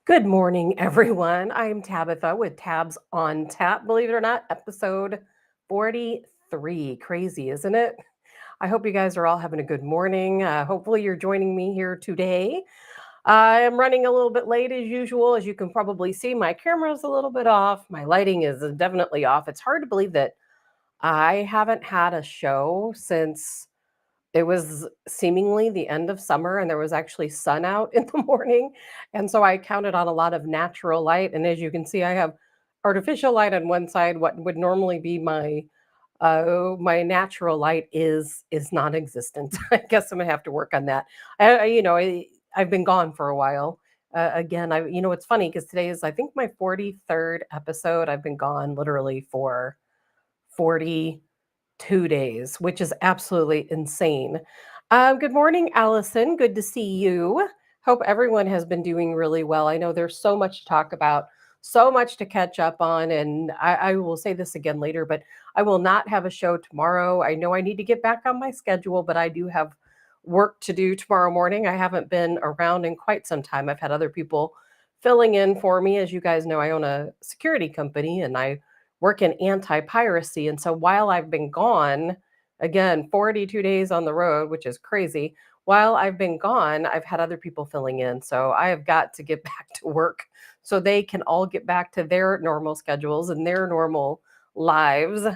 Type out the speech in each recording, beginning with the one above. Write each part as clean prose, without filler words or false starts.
Good morning, everyone. I'm Tabitha with Tabs on Tap. Believe it or not, episode 43. Crazy, isn't it? I hope you guys are all having a good morning. Hopefully, you're joining me here today. I am running a little bit late as usual. As you can probably see, my camera's a little bit off. My lighting is definitely off. It's hard to believe that I haven't had a show since it was seemingly the end of summer and there was actually sun out in the morning. And so I counted on a lot of natural light. And as you can see, I have artificial light on one side. What would normally be my natural light is non-existent. I guess I'm gonna have to work on that. I've been gone for a while. Again, it's funny because today is I think my 43rd episode. I've been gone literally for 42 days, which is absolutely insane. Good morning, Allison. Good to see you. Hope everyone has been doing really well. I know there's so much to talk about, so much to catch up on. And I will say this again later, but I will not have a show tomorrow. I know I need to get back on my schedule, but I do have work to do tomorrow morning. I haven't been around in quite some time. I've had other people filling in for me. As you guys know, I own a security company and I work in anti-piracy. And so while I've been gone, again, 42 days on the road, which is crazy, while I've been gone, I've had other people filling in. So I have got to get back to work so they can all get back to their normal schedules and their normal lives.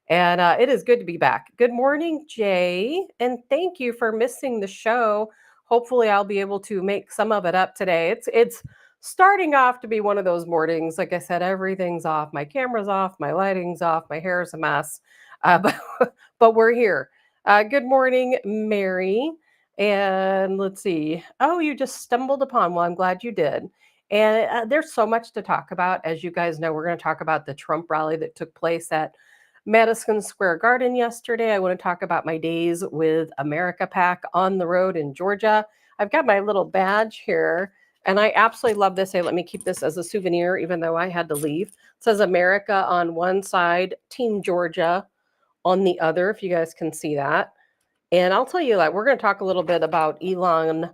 And it is good to be back. Good morning, Jay. And thank you for missing the show. Hopefully, I'll be able to make some of it up today. It's starting off to be one of those mornings. Like I said, everything's off. My camera's off, my lighting's off, my hair's a mess. But we're here. Good morning, Mary. And let's see. Oh, you just stumbled upon. Well, I'm glad you did. And there's so much to talk about. As you guys know, we're going to talk about the Trump rally that took place at Madison Square Garden yesterday. I want to talk about my days with America PAC on the road in Georgia. I've got my little badge here and I absolutely love this. Hey, let me keep this as a souvenir, even though I had to leave. It says America on one side, Team Georgia on the other, if you guys can see that. And I'll tell you, like, we're going to talk a little bit about Elon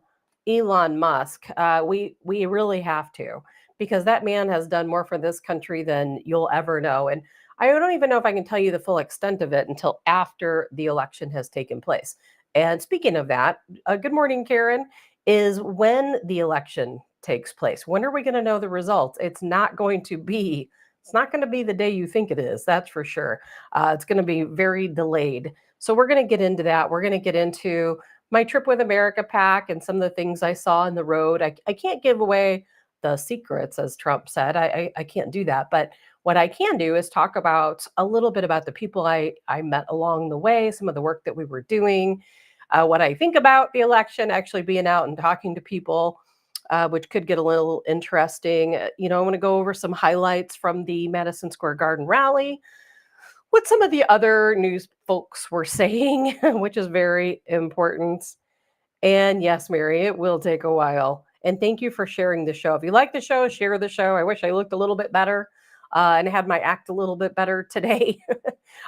Musk. We really have to, because that man has done more for this country than you'll ever know. And I don't even know if I can tell you the full extent of it until after the election has taken place. And speaking of that, good morning, Karen. Is when the election takes place. When are we going to know the results? It's not going to be the day you think it is. That's for sure. It's going to be very delayed. So we're going to get into that. We're going to get into my trip with America PAC and some of the things I saw on the road. I can't give away the secrets, as Trump said. I can't do that. But what I can do is talk about a little bit about the people I met along the way, some of the work that we were doing, what I think about the election, actually being out and talking to people, which could get a little interesting. I want to go over some highlights from the Madison Square Garden rally, what some of the other news folks were saying, which is very important. And yes, Mary, it will take a while. And thank you for sharing the show. If you like the show, share the show. I wish I looked a little bit better and had my act a little bit better today.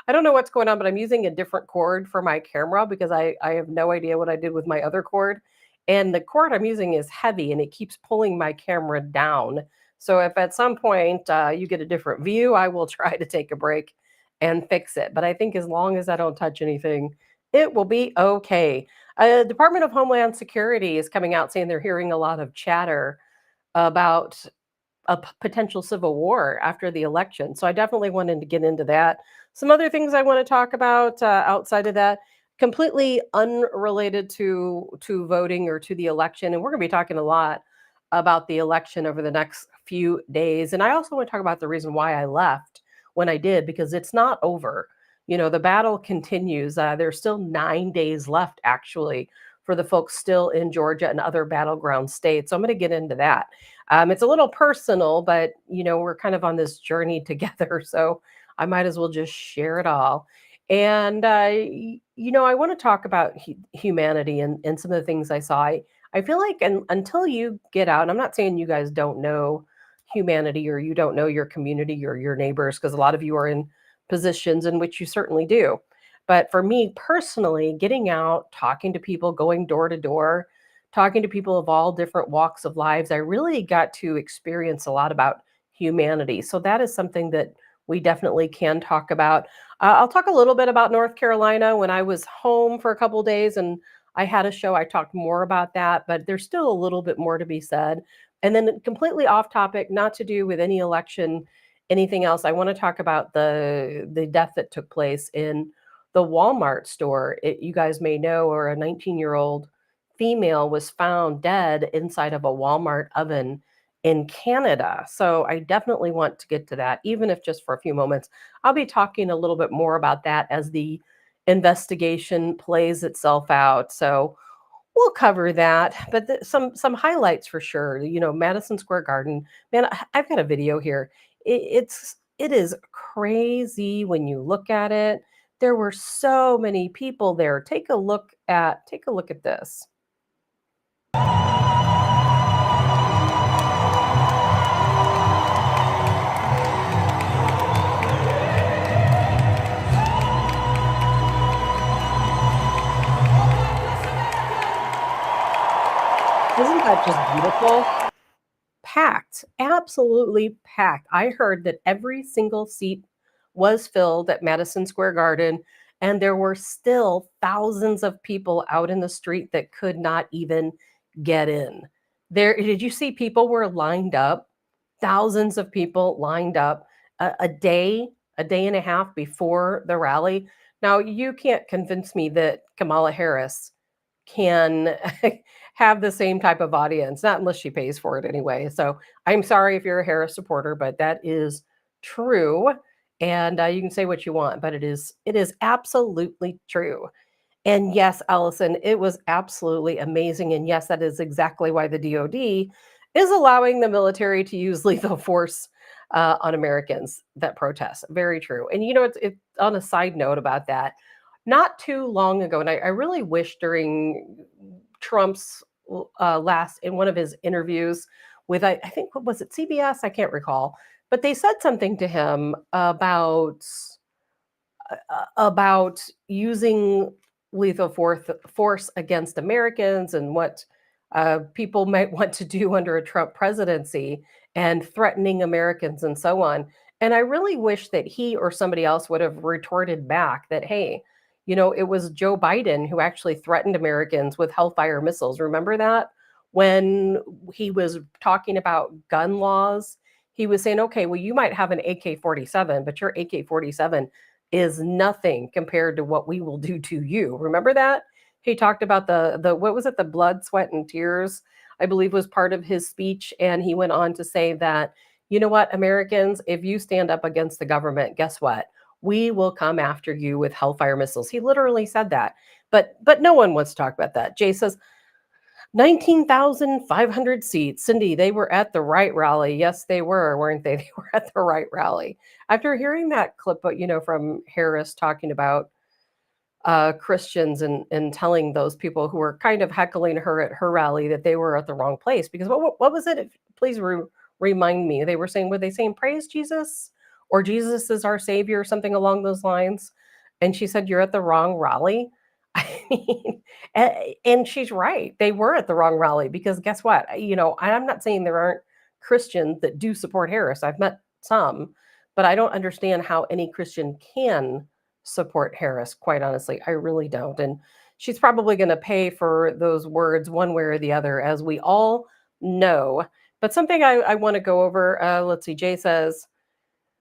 I don't know what's going on, but I'm using a different cord for my camera because I have no idea what I did with my other cord. And the cord I'm using is heavy and it keeps pulling my camera down. So if at some point you get a different view, I will try to take a break and fix it. But I think as long as I don't touch anything, it will be okay. Department of Homeland Security is coming out saying they're hearing a lot of chatter about a potential civil war after the election. So I definitely wanted to get into that. Some other things I want to talk about outside of that, completely unrelated to voting or to the election, and we're going to be talking a lot about the election over the next few days. And I also want to talk about the reason why I left when I did, because it's not over. The battle continues. There's still 9 days left, actually, for the folks still in Georgia and other battleground states. So I'm going to get into that. It's a little personal, but we're kind of on this journey together, so I might as well just share it all. And I want to talk about humanity and some of the things I saw. I feel like until you get out, and I'm not saying you guys don't know humanity or you don't know your community or your neighbors, because a lot of you are in positions in which you certainly do. But for me personally, getting out, talking to people, going door to door, talking to people of all different walks of lives, I really got to experience a lot about humanity. So that is something that we definitely can talk about. I'll talk a little bit about North Carolina. When I was home for a couple of days and I had a show, I talked more about that, but there's still a little bit more to be said. And then completely off topic, not to do with any election, anything else. I want to talk about the death that took place in the Walmart store. You guys may know, or a 19-year-old female was found dead inside of a Walmart oven in Canada. So I definitely want to get to that, even if just for a few moments. I'll be talking a little bit more about that as the investigation plays itself out. So we'll cover that, but some highlights for sure. Madison Square Garden. Man, I've got a video here. It is crazy when you look at it. There were so many people there. Take a look at this. Isn't that just beautiful? Packed, absolutely packed. I heard that every single seat was filled at Madison Square Garden, and there were still thousands of people out in the street that could not even get in. Did you see people were lined up? Thousands of people lined up a day and a half before the rally. Now, you can't convince me that Kamala Harris can have the same type of audience, not unless she pays for it anyway. So I'm sorry if you're a Harris supporter, but that is true. And you can say what you want, but it is absolutely true. And yes, Allison, it was absolutely amazing. And yes, that is exactly why the DoD is allowing the military to use lethal force on Americans that protest. Very true. And it's on a side note about that. Not too long ago, and I really wish during Trump's last in one of his interviews with I think what was it, CBS? I can't recall, but they said something to him about using lethal force against Americans and what people might want to do under a Trump presidency and threatening Americans and so on. And I really wish that he or somebody else would have retorted back that, hey, it was Joe Biden who actually threatened Americans with Hellfire missiles. Remember that? When he was talking about gun laws, he was saying, okay, well, you might have an AK 47, but your AK 47 is nothing compared to what we will do to you. Remember that? He talked about the what was it, the blood, sweat, and tears, I believe was part of his speech. And he went on to say that, you know what, Americans, if you stand up against the government, guess what? We will come after you with Hellfire missiles. He literally said that. But no one wants to talk about that. Jay says, 19,500 seats. Cindy, they were at the right rally. Yes, they were, weren't they? They were at the right rally. After hearing that clip, from Harris talking about Christians and telling those people who were kind of heckling her at her rally that they were at the wrong place. Because what was it? Please remind me. They were saying, were they saying praise Jesus or Jesus is our savior or something along those lines? And she said, you're at the wrong rally. I mean, and she's right. They were at the wrong rally because guess what? I'm not saying there aren't Christians that do support Harris. I've met some, but I don't understand how any Christian can support Harris, quite honestly. I really don't. And she's probably going to pay for those words one way or the other, as we all know. But something I want to go over, let's see, Jay says,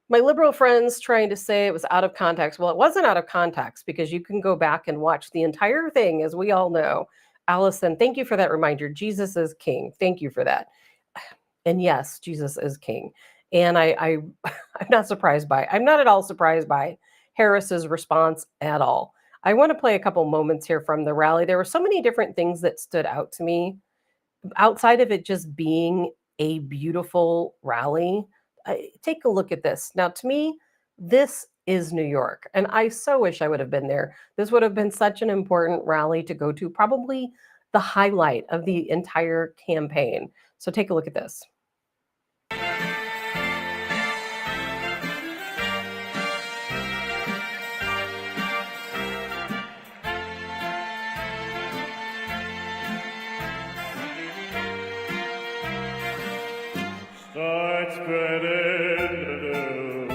my liberal friends trying to say it was out of context. Well, it wasn't out of context because you can go back and watch the entire thing, as we all know. Allison, thank you for that reminder. Jesus is king. Thank you for that. And yes, Jesus is king. And I'm not at all surprised by Harris's response at all. I want to play a couple moments here from the rally. There were so many different things that stood out to me outside of it just being a beautiful rally. Take a look at this. Now, to me, this is New York, and I so wish I would have been there. This would have been such an important rally to go to, probably the highlight of the entire campaign. So take a look at this. spreading the news.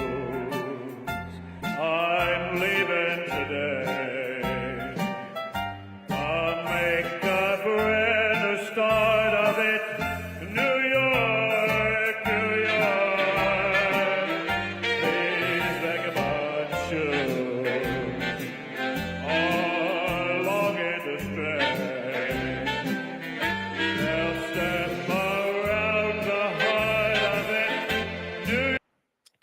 I'm leaving today. Make a brand new start of it. New York, New York. These vagabond shoes are longing to stray. They'll step around the heart of it. New York.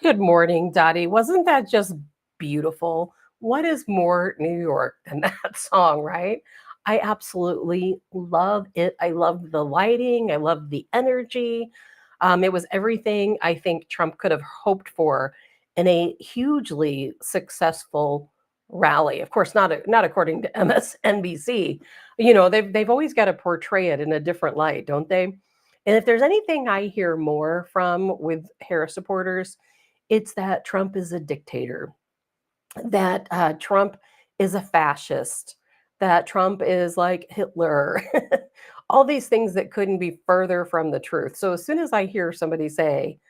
Good morning, Dottie. Wasn't that just beautiful? What is more New York than that song, right? I absolutely love it. I love the lighting. I love the energy. It was everything I think Trump could have hoped for in a hugely successful rally. Of course, not according to MSNBC. You know, they've always got to portray it in a different light, don't they? And if there's anything I hear more from with Harris supporters, it's that Trump is a dictator, that Trump is a fascist, that Trump is like Hitler, all these things that couldn't be further from the truth. So as soon as I hear somebody say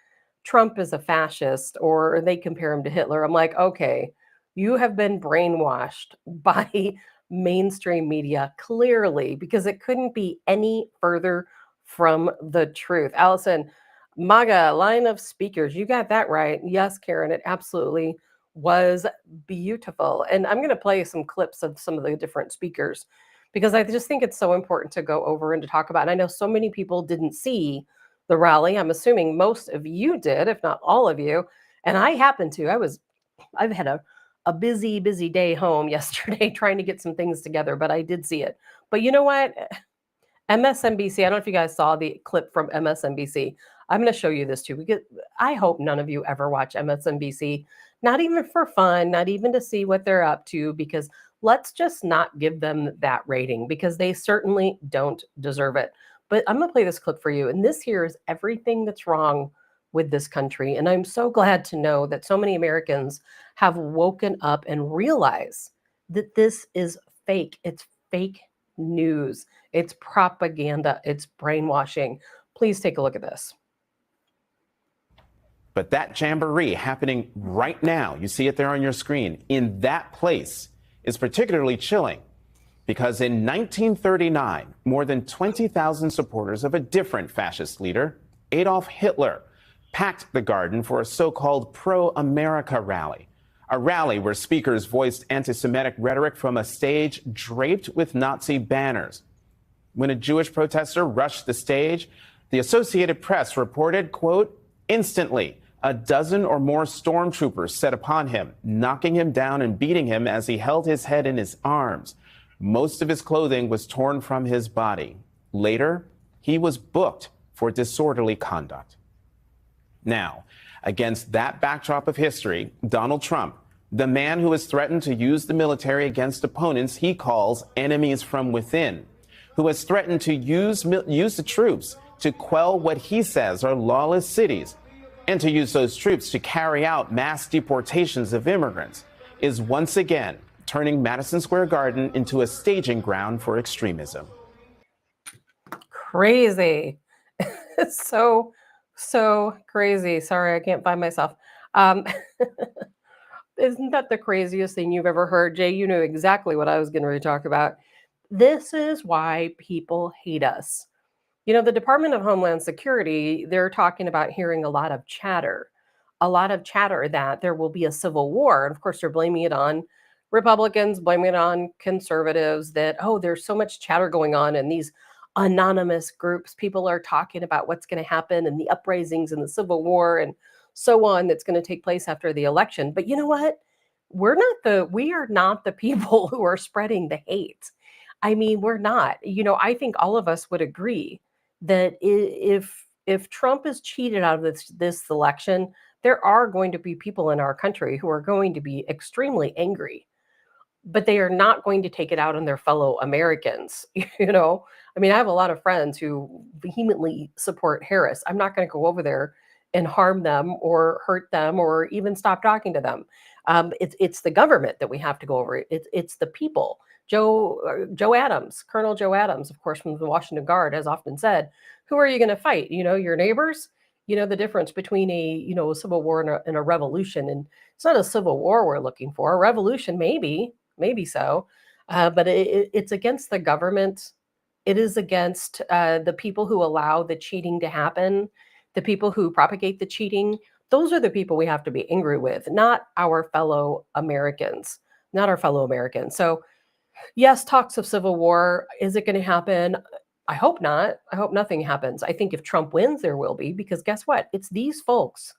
Trump is a fascist or they compare him to Hitler, I'm like, okay, you have been brainwashed by mainstream media clearly because it couldn't be any further from the truth. Allison, MAGA line of speakers, you got that right. Yes, Karen, it absolutely was beautiful. And I'm going to play some clips of some of the different speakers because I just think it's so important to go over and to talk about. And I know so many people didn't see the rally. I'm assuming most of you did, if not all of you. And I happened to. I've had a busy, busy day home yesterday trying to get some things together, but I did see it. But you know what? MSNBC, I don't know if you guys saw the clip from MSNBC. I'm going to show you this too, because I hope none of you ever watch MSNBC, not even for fun, not even to see what they're up to, because let's just not give them that rating because they certainly don't deserve it. But I'm going to play this clip for you. And this here is everything that's wrong with this country. And I'm so glad to know that so many Americans have woken up and realize that this is fake. It's fake news. It's propaganda. It's brainwashing. Please take a look at this. But that jamboree happening right now, you see it there on your screen, in that place is particularly chilling because in 1939, more than 20,000 supporters of a different fascist leader, Adolf Hitler, packed the garden for a so-called pro-America rally. A rally where speakers voiced anti-Semitic rhetoric from a stage draped with Nazi banners. When a Jewish protester rushed the stage, the Associated Press reported, quote, instantly, a dozen or more stormtroopers set upon him, knocking him down and beating him as he held his head in his arms. Most of his clothing was torn from his body. Later, he was booked for disorderly conduct. Now, against that backdrop of history, Donald Trump, the man who has threatened to use the military against opponents he calls enemies from within, who has threatened to use the troops to quell what he says are lawless cities, and to use those troops to carry out mass deportations of immigrants, is once again turning Madison Square Garden into a staging ground for extremism. Crazy. so crazy. Sorry, I can't find myself. Isn't that the craziest thing you've ever heard? Jay, you knew exactly what I was going to talk about. This is why people hate us. You know, the Department of Homeland Security, they're talking about hearing a lot of chatter that there will be a civil war. And of course, they're blaming it on Republicans, blaming it on conservatives that, oh, there's so much chatter going on in these anonymous groups. People are talking about what's going to happen and the uprisings and the civil war and so on that's going to take place after the election. But you know what? We are not the people who are spreading the hate. I mean, we're not. You know, I think all of us would agree that if Trump is cheated out of this election, there are going to be people in our country who are going to be extremely angry, but they are not going to take it out on their fellow Americans. You know, I mean, I have a lot of friends who vehemently support Harris. I'm not going to go over there and harm them or hurt them or even stop talking to them. It's the government that we have to go over. It's the people. Joe Adams, Colonel Joe Adams, of course, from the Washington Guard, has often said, who are you going to fight? You know, your neighbors? The difference between a civil war and a revolution. And it's not a civil war we're looking for. A revolution, maybe so. But it's against the government. It is against the people who allow the cheating to happen, the people who propagate the cheating. Those are the people we have to be angry with, not our fellow Americans, not our fellow Americans. So, yes, talks of civil war. Is it going to happen? I hope not. I hope nothing happens. I think if Trump wins, there will be, because guess what? It's these folks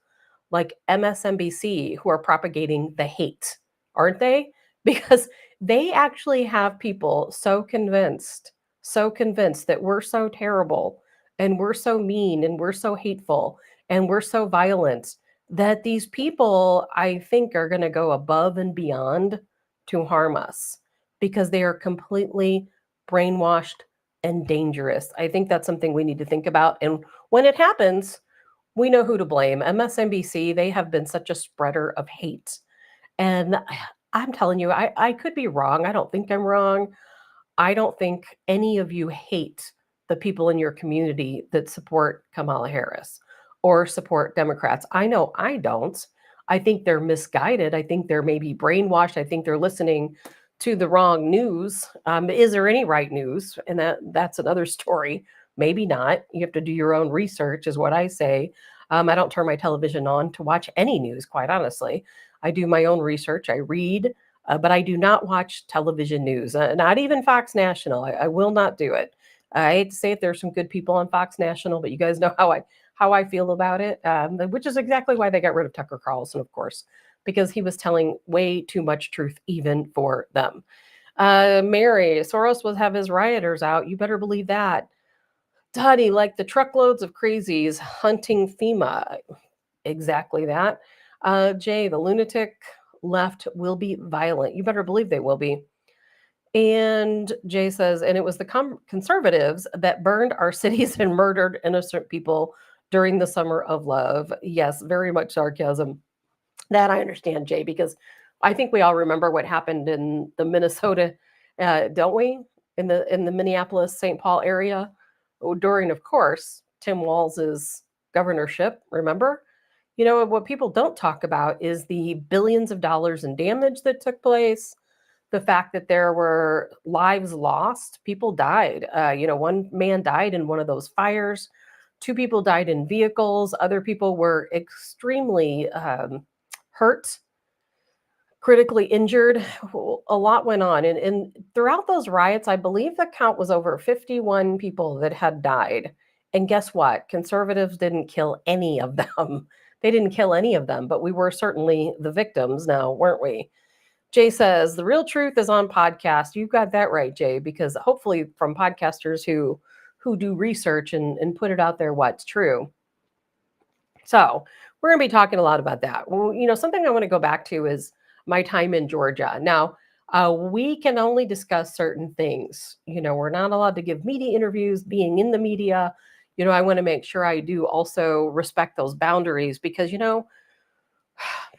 like MSNBC who are propagating the hate, aren't they? Because they actually have people so convinced that we're so terrible and we're so mean and we're so hateful and we're so violent that these people, I think, are going to go above and beyond to harm us because they are completely brainwashed and dangerous. I think that's something we need to think about. And when it happens, we know who to blame. MSNBC, they have been such a spreader of hate. And I'm telling you, I could be wrong. I don't think I'm wrong. I don't think any of you hate the people in your community that support Kamala Harris or support Democrats. I know I don't. I think they're misguided. I think they're maybe brainwashed. I think they're listening to the wrong news. Is there any right news? And that's another story. Maybe not. You have to do your own research, is what I say. I don't turn my television on to watch any news, quite honestly. I do my own research. I read, but I do not watch television news, not even Fox National. I will not do it. I hate to say it, there's some good people on Fox National, but you guys know how I feel about it, which is exactly why they got rid of Tucker Carlson, of course, because he was telling way too much truth, even for them. Mary, Soros will have his rioters out. You better believe that. Dottie, like the truckloads of crazies hunting FEMA. Exactly that. Jay, the lunatic left will be violent. You better believe they will be. And Jay says, and it was the conservatives that burned our cities and murdered innocent people during the summer of love. Yes, very much sarcasm. That I understand, Jay, because I think we all remember what happened in the Minnesota, don't we? In the Minneapolis, St. Paul area during, of course, Tim Walz's governorship. Remember? What people don't talk about is the billions of dollars in damage that took place, the fact that there were lives lost, people died. One man died in one of those fires, two people died in vehicles, other people were extremely hurt, critically injured. A lot went on. And throughout those riots, I believe the count was over 51 people that had died. And guess what? Conservatives didn't kill any of them. They didn't kill any of them, but we were certainly the victims now, weren't we? Jay says, the real truth is on podcast. You got that right, Jay, because hopefully from podcasters who do research and put it out there what's true. So we're going to be talking a lot about that. Well, something I want to go back to is my time in Georgia. Now, we can only discuss certain things. We're not allowed to give media interviews, being in the media. I want to make sure I do also respect those boundaries because,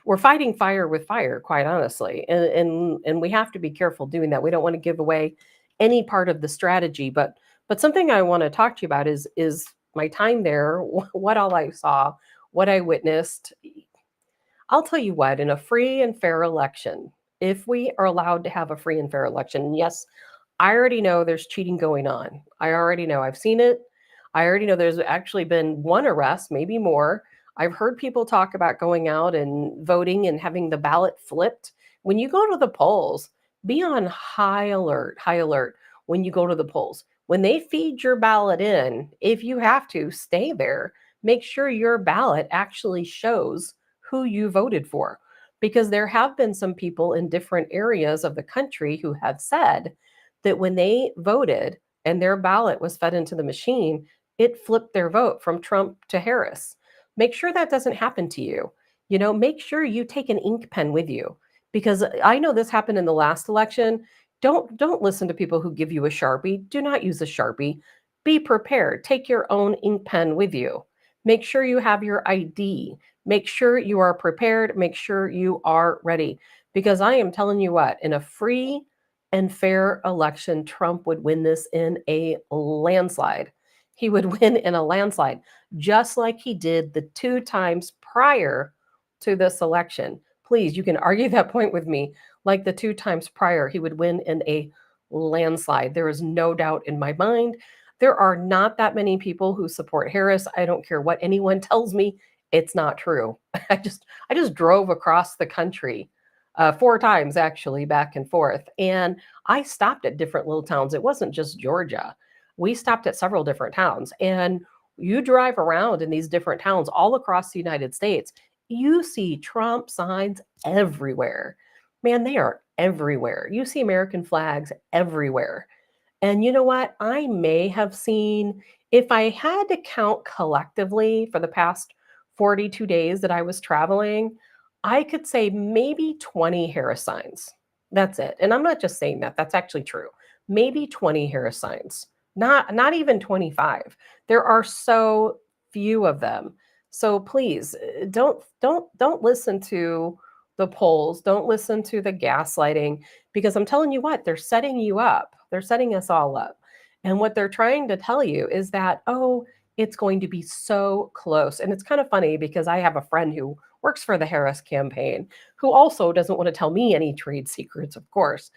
we're fighting fire with fire, quite honestly. And we have to be careful doing that. We don't want to give away any part of the strategy. But something I want to talk to you about is my time there, what all I saw, what I witnessed. I'll tell you what, in a free and fair election, if we are allowed to have a free and fair election, and yes, I already know there's cheating going on. I already know. I've seen it. I already know there's actually been one arrest, maybe more. I've heard people talk about going out and voting and having the ballot flipped. When you go to the polls, be on high alert when you go to the polls. When they feed your ballot in, if you have to, stay there. Make sure your ballot actually shows who you voted for. Because there have been some people in different areas of the country who have said that when they voted and their ballot was fed into the machine, it flipped their vote from Trump to Harris. Make sure that doesn't happen to you. Make sure you take an ink pen with you because I know this happened in the last election. Don't listen to people who give you a Sharpie. Do not use a Sharpie. Be prepared. Take your own ink pen with you. Make sure you have your ID. Make sure you are prepared. Make sure you are ready because I am telling you what, in a free and fair election, Trump would win this in a landslide. he would win in a landslide, just like he did the 2 times prior to this election. Please, you can argue that point with me. Like the 2 times prior, he would win in a landslide. There is no doubt in my mind. There are not that many people who support Harris. I don't care what anyone tells me. It's not true. I just drove across the country 4 times actually, back and forth, and I stopped at different little towns. It wasn't just Georgia. We stopped at several different towns, and you drive around in these different towns all across the United States, you see Trump signs everywhere. Man, they are everywhere. You see American flags everywhere. And you know what? I may have seen, if I had to count collectively for the past 42 days that I was traveling, I could say maybe 20 Harris signs. That's it. And I'm not just saying that, that's actually true. Maybe 20 Harris signs. Not even 25. There are so few of them. So please don't listen to the polls, don't listen to the gaslighting, because I'm telling you what, they're setting you up. They're setting us all up. And what they're trying to tell you is that, oh, it's going to be so close. And it's kind of funny because I have a friend who works for the Harris campaign who also doesn't want to tell me any trade secrets, of course.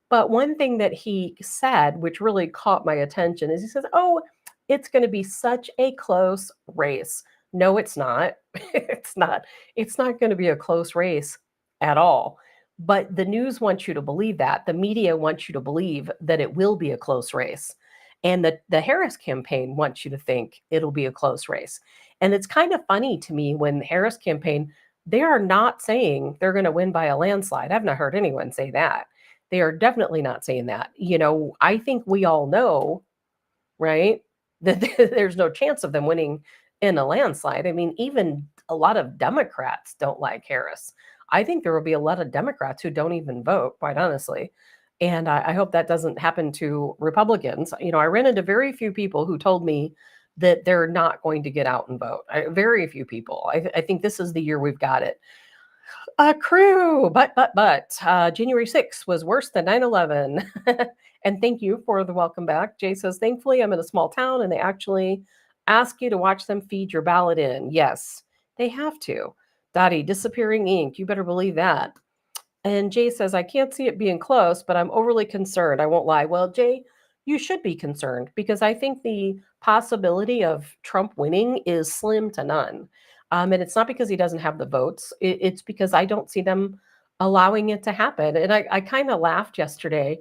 But one thing that he said, which really caught my attention, is he says, oh, it's going to be such a close race. No, it's not. It's not. It's not going to be a close race at all. But the news wants you to believe that. The media wants you to believe that it will be a close race. And the Harris campaign wants you to think it'll be a close race. And it's kind of funny to me when the Harris campaign, they are not saying they're going to win by a landslide. I've not heard anyone say that. They are definitely not saying that. I think we all know, right, that there's no chance of them winning in a landslide. I mean, even a lot of Democrats don't like Harris. I think there will be a lot of Democrats who don't even vote, quite honestly. And I hope that doesn't happen to Republicans. I ran into very few people who told me that they're not going to get out and vote. Very few people. I think this is the year we've got it. Crew, but January 6th was worse than 9/11. And thank you for the welcome back. Jay says, thankfully, I'm in a small town and they actually ask you to watch them feed your ballot in. Yes, they have to. Dottie, disappearing ink. You better believe that. And Jay says, I can't see it being close, but I'm overly concerned. I won't lie. Well, Jay, you should be concerned because I think the possibility of Trump winning is slim to none. And it's not because he doesn't have the votes, it's because I don't see them allowing it to happen. And I kind of laughed yesterday.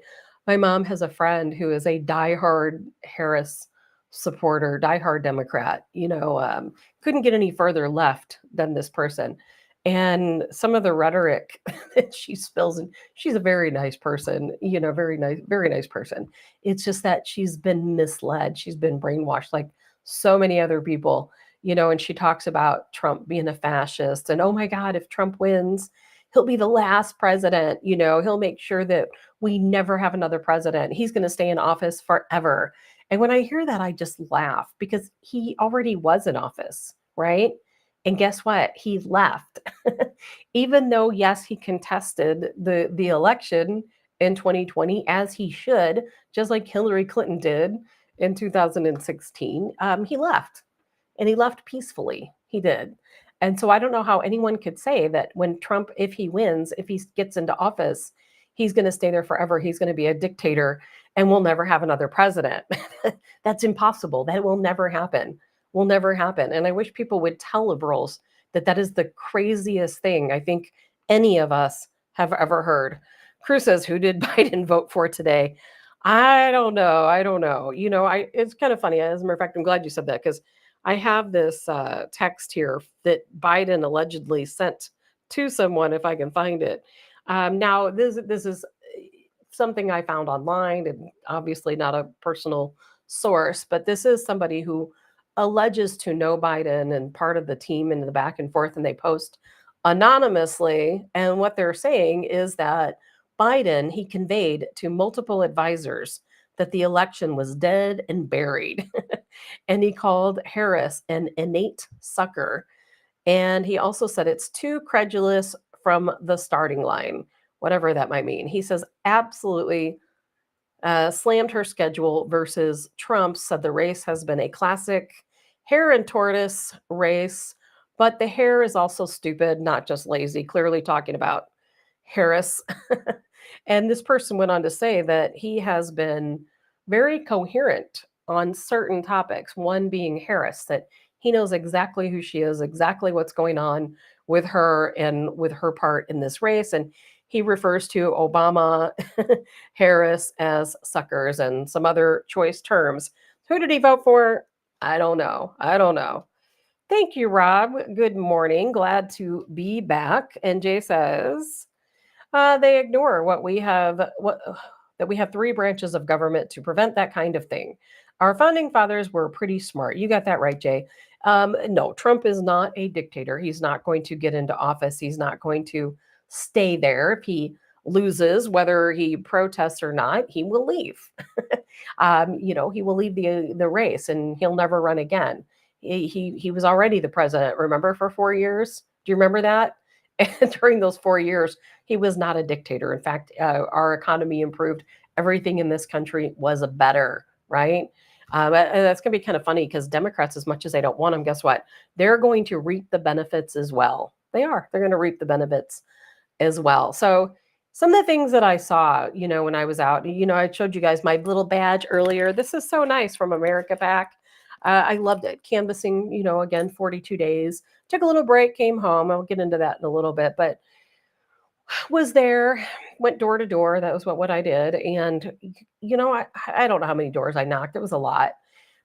My mom has a friend who is a diehard Harris supporter, diehard Democrat, couldn't get any further left than this person. And some of the rhetoric that she spills, and she's a very nice person, very nice person. It's just that she's been misled. She's been brainwashed like so many other people, and she talks about Trump being a fascist. And oh my God, if Trump wins, he'll be the last president. He'll make sure that we never have another president. He's going to stay in office forever. And when I hear that, I just laugh because he already was in office, right? And guess what? He left. Even though, yes, he contested the election in 2020, as he should, just like Hillary Clinton did in 2016, he left. And he left peacefully. He did. And so I don't know how anyone could say that when Trump, if he wins, if he gets into office, he's going to stay there forever. He's going to be a dictator and we'll never have another president. That's impossible. That will never happen. Will never happen. And I wish people would tell liberals that that is the craziest thing I think any of us have ever heard. Cruz says, who did Biden vote for today? I don't know. It's kind of funny. As a matter of fact, I'm glad you said that because I have this text here that Biden allegedly sent to someone, if I can find it. Now, this is something I found online and obviously not a personal source, but this is somebody who alleges to know Biden and part of the team in the back and forth, and they post anonymously. And what they're saying is that Biden, he conveyed to multiple advisors that the election was dead and buried. And he called Harris an innate sucker. And he also said it's too credulous from the starting line, whatever that might mean. He says, absolutely, slammed her schedule versus Trump, said the race has been a classic hare and tortoise race, but the hare is also stupid, not just lazy, clearly talking about Harris. And this person went on to say that he has been very coherent on certain topics, one being Harris, that he knows exactly who she is, exactly what's going on with her and with her part in this race. And he refers to Obama, Harris as suckers and some other choice terms. Who did he vote for? I don't know. I don't know. Thank you, Rob. Good morning. Glad to be back. And Jay says, they ignore what we have, what that we have three branches of government to prevent that kind of thing. Our founding fathers were pretty smart. You got that right, Jay. No, Trump is not a dictator. He's not going to get into office. He's not going to stay there. If he loses, whether he protests or not, he will leave. He will leave the race and he'll never run again. He was already the president. Remember, for 4 years. Do you remember that? And during those 4 years, he was not a dictator. In fact, our economy improved. Everything in this country was better, right? And that's going to be kind of funny because Democrats, as much as they don't want them, guess what? They're going to reap the benefits as well. They are. They're going to reap the benefits as well. So some of the things that I saw, when I was out, I showed you guys my little badge earlier. This is so nice from America PAC. I loved it. Canvassing, again, 42 days. Took a little break, came home. I'll get into that in a little bit, but was there, went door to door. That was what I did. And, I don't know how many doors I knocked. It was a lot.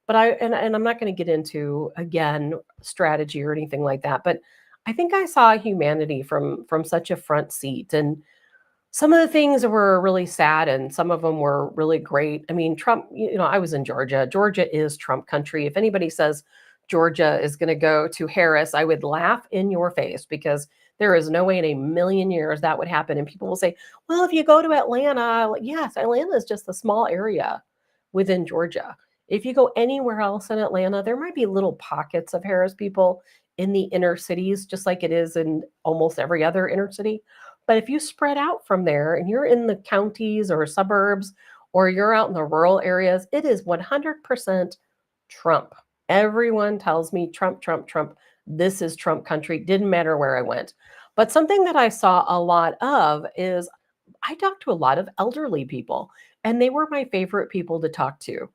But and I'm not going to get into, again, strategy or anything like that. But I think I saw humanity from such a front seat. And some of the things were really sad and some of them were really great. I mean, Trump, I was in Georgia. Georgia is Trump country. If anybody says Georgia is going to go to Harris, I would laugh in your face because there is no way in a million years that would happen. And people will say, well, if you go to Atlanta, yes, Atlanta is just a small area within Georgia. If you go anywhere else in Atlanta, there might be little pockets of Harris people in the inner cities, just like it is in almost every other inner city. But if you spread out from there and you're in the counties or suburbs or you're out in the rural areas, it is 100% Trump. Everyone tells me Trump, Trump, Trump. This is Trump country. Didn't matter where I went. But something that I saw a lot of is I talked to a lot of elderly people, and they were my favorite people to talk to.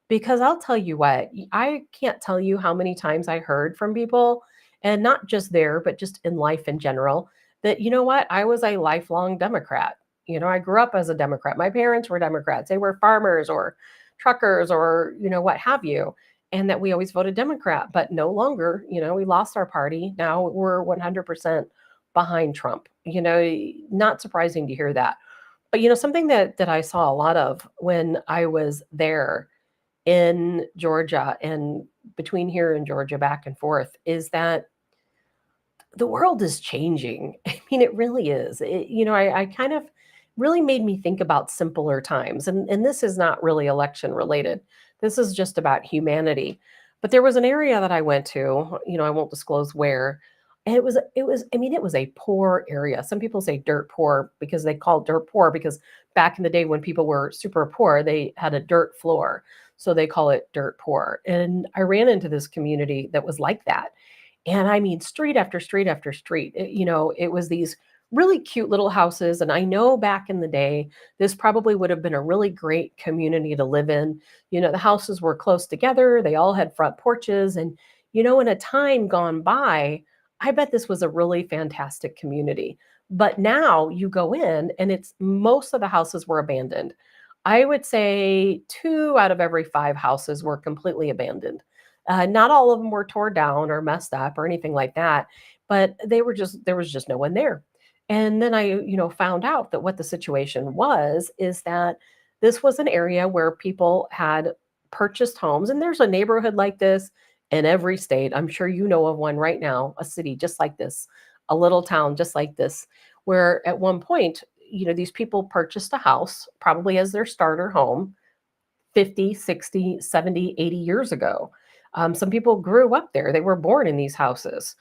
Because I'll tell you what, I can't tell you how many times I heard from people, and not just there, but just in life in general, that, what, I was a lifelong Democrat. I grew up as a Democrat. My parents were Democrats. They were farmers or truckers or, what have you. And that we always voted Democrat, but no longer, we lost our party. Now we're 100% behind Trump. Not surprising to hear that. But, something that I saw a lot of when I was there in Georgia and between here and Georgia back and forth is that the world is changing. I mean, it really is. I kind of really made me think about simpler times. And this is not really election related. This is just about humanity. But there was an area that I went to, I won't disclose where. And it was, it was a poor area. Some people say dirt poor because they call it dirt poor because back in the day when people were super poor, they had a dirt floor. So they call it dirt poor. And I ran into this community that was like that. And I mean, street after street after street, it was these really cute little houses. And I know back in the day, this probably would have been a really great community to live in. The houses were close together. They all had front porches. And, in a time gone by, I bet this was a really fantastic community. But now you go in and most of the houses were abandoned. I would say 2 out of every 5 houses were completely abandoned. Not all of them were torn down or messed up or anything like that, but there was just no one there. And then I, found out that what the situation is that this was an area where people had purchased homes. And there's a neighborhood like this in every state. I'm sure you know of one right now, a city just like this, a little town just like this, where at one point, these people purchased a house, probably as their starter home, 50, 60, 70, 80 years ago. Some people grew up there. They were born in these houses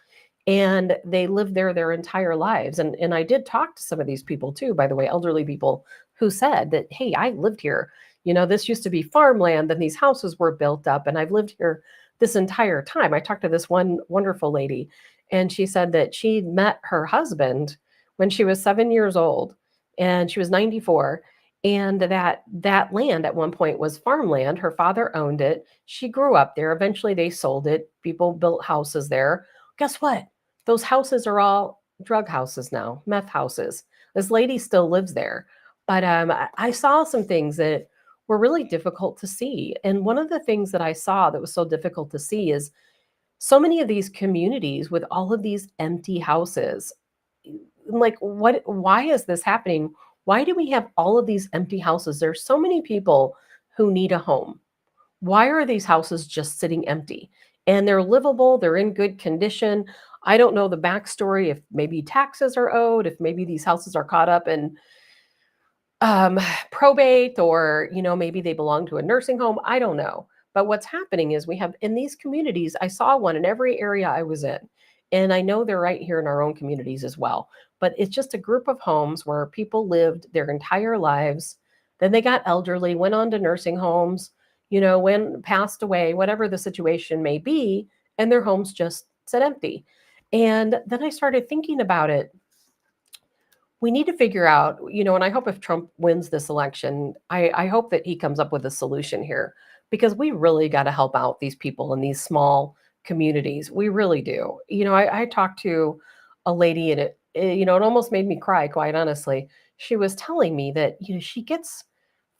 and they lived there their entire lives. And I did talk to some of these people too, by the way, elderly people who said that, hey, I lived here, This used to be farmland, then these houses were built up, and I've lived here this entire time. I talked to this one wonderful lady, and she said that she met her husband when she was 7 years old, and she was 94. And that land at one point was farmland. Her father owned it. She grew up there. Eventually, they sold it. People built houses there. Guess what? Those houses are all drug houses now, meth houses. This lady still lives there. But I saw some things that were really difficult to see. And one of the things that I saw that was so difficult to see is so many of these communities with all of these empty houses. Like, why is this happening? Why do we have all of these empty houses? There's so many people who need a home. Why are these houses just sitting empty? And they're livable, they're in good condition. I don't know the backstory, if maybe taxes are owed, if maybe these houses are caught up in um, probate, or maybe they belong to a nursing home. I don't know. But what's happening is we have in these communities, I saw one in every area I was in. And I know they're right here in our own communities as well. But it's just a group of homes where people lived their entire lives. Then they got elderly, went on to nursing homes, when passed away, whatever the situation may be, and their homes just sit empty. And then I started thinking about it. We need to figure out, and I hope if Trump wins this election, I hope that he comes up with a solution here, because we really got to help out these people in these small communities. We really do. I talked to a lady, and it almost made me cry, quite honestly. She was telling me that, she gets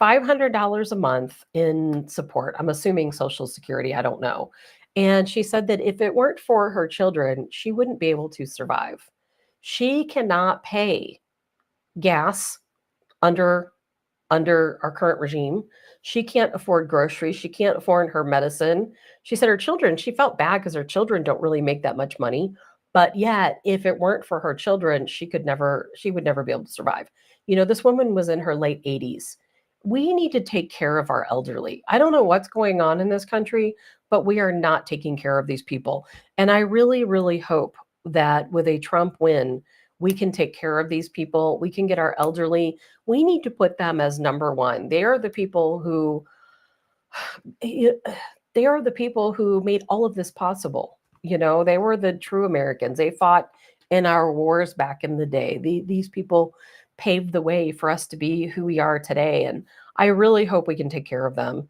$500 a month in support. I'm assuming Social Security, I don't know. And she said that if it weren't for her children, she wouldn't be able to survive. She cannot pay gas under our current regime. She can't afford groceries. She can't afford her medicine. She said her children, she felt bad because her children don't really make that much money. But yet, if it weren't for her children, she would never be able to survive. This woman was in her late 80s. We need to take care of our elderly. I don't know what's going on in this country, but we are not taking care of these people. And I really, really hope that with a Trump win, we can take care of these people. We can get our elderly. We need to put them as number one. They are the people who they are the people who made all of this possible. They were the true Americans. They fought in our wars back in the day. These people paved the way for us to be who we are today. And I really hope we can take care of them.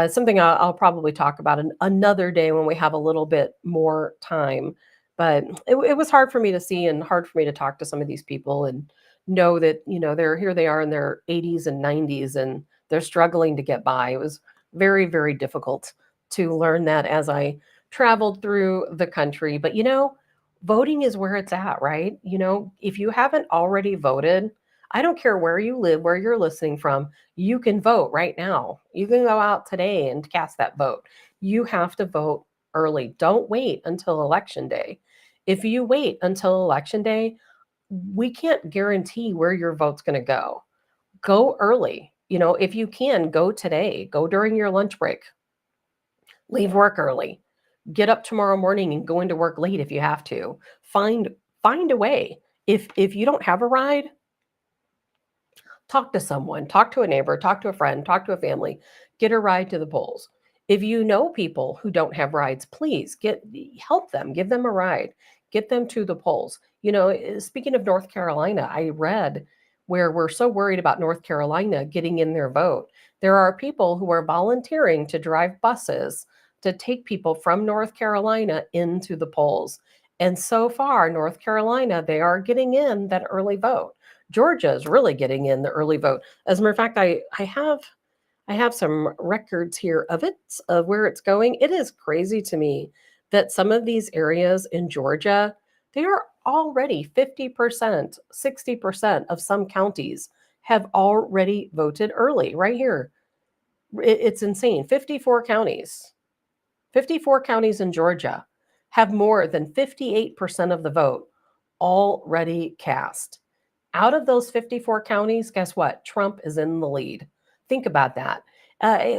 Something I'll probably talk about another day when we have a little bit more time. But it was hard for me to see, and hard for me to talk to some of these people and know that, they are in their 80s and 90s, and they're struggling to get by. It was very, very difficult to learn that as I traveled through the country. But, voting is where it's at, right? If you haven't already voted, I don't care where you live, where you're listening from, you can vote right now. You can go out today and cast that vote. You have to vote early. Don't wait until election day. If you wait until election day, we can't guarantee where your vote's going to go. Go early. If you can, go today. Go during your lunch break. Leave work early. Get up tomorrow morning and go into work late if you have to. Find a way. If you don't have a ride, talk to someone, talk to a neighbor, talk to a friend, talk to a family, get a ride to the polls. If you know people who don't have rides, please help them, give them a ride, get them to the polls. Speaking of North Carolina, I read where we're so worried about North Carolina getting in their vote. There are people who are volunteering to drive buses to take people from North Carolina into the polls. And so far, North Carolina, they are getting in that early vote. Georgia is really getting in the early vote. As a matter of fact, I have some records here of where it's going. It is crazy to me that some of these areas in Georgia, they are already 50%, 60% of some counties have already voted early right here. It's insane. 54 counties in Georgia have more than 58% of the vote already cast. Out of those 54 counties, guess what? Trump is in the lead. Think about that.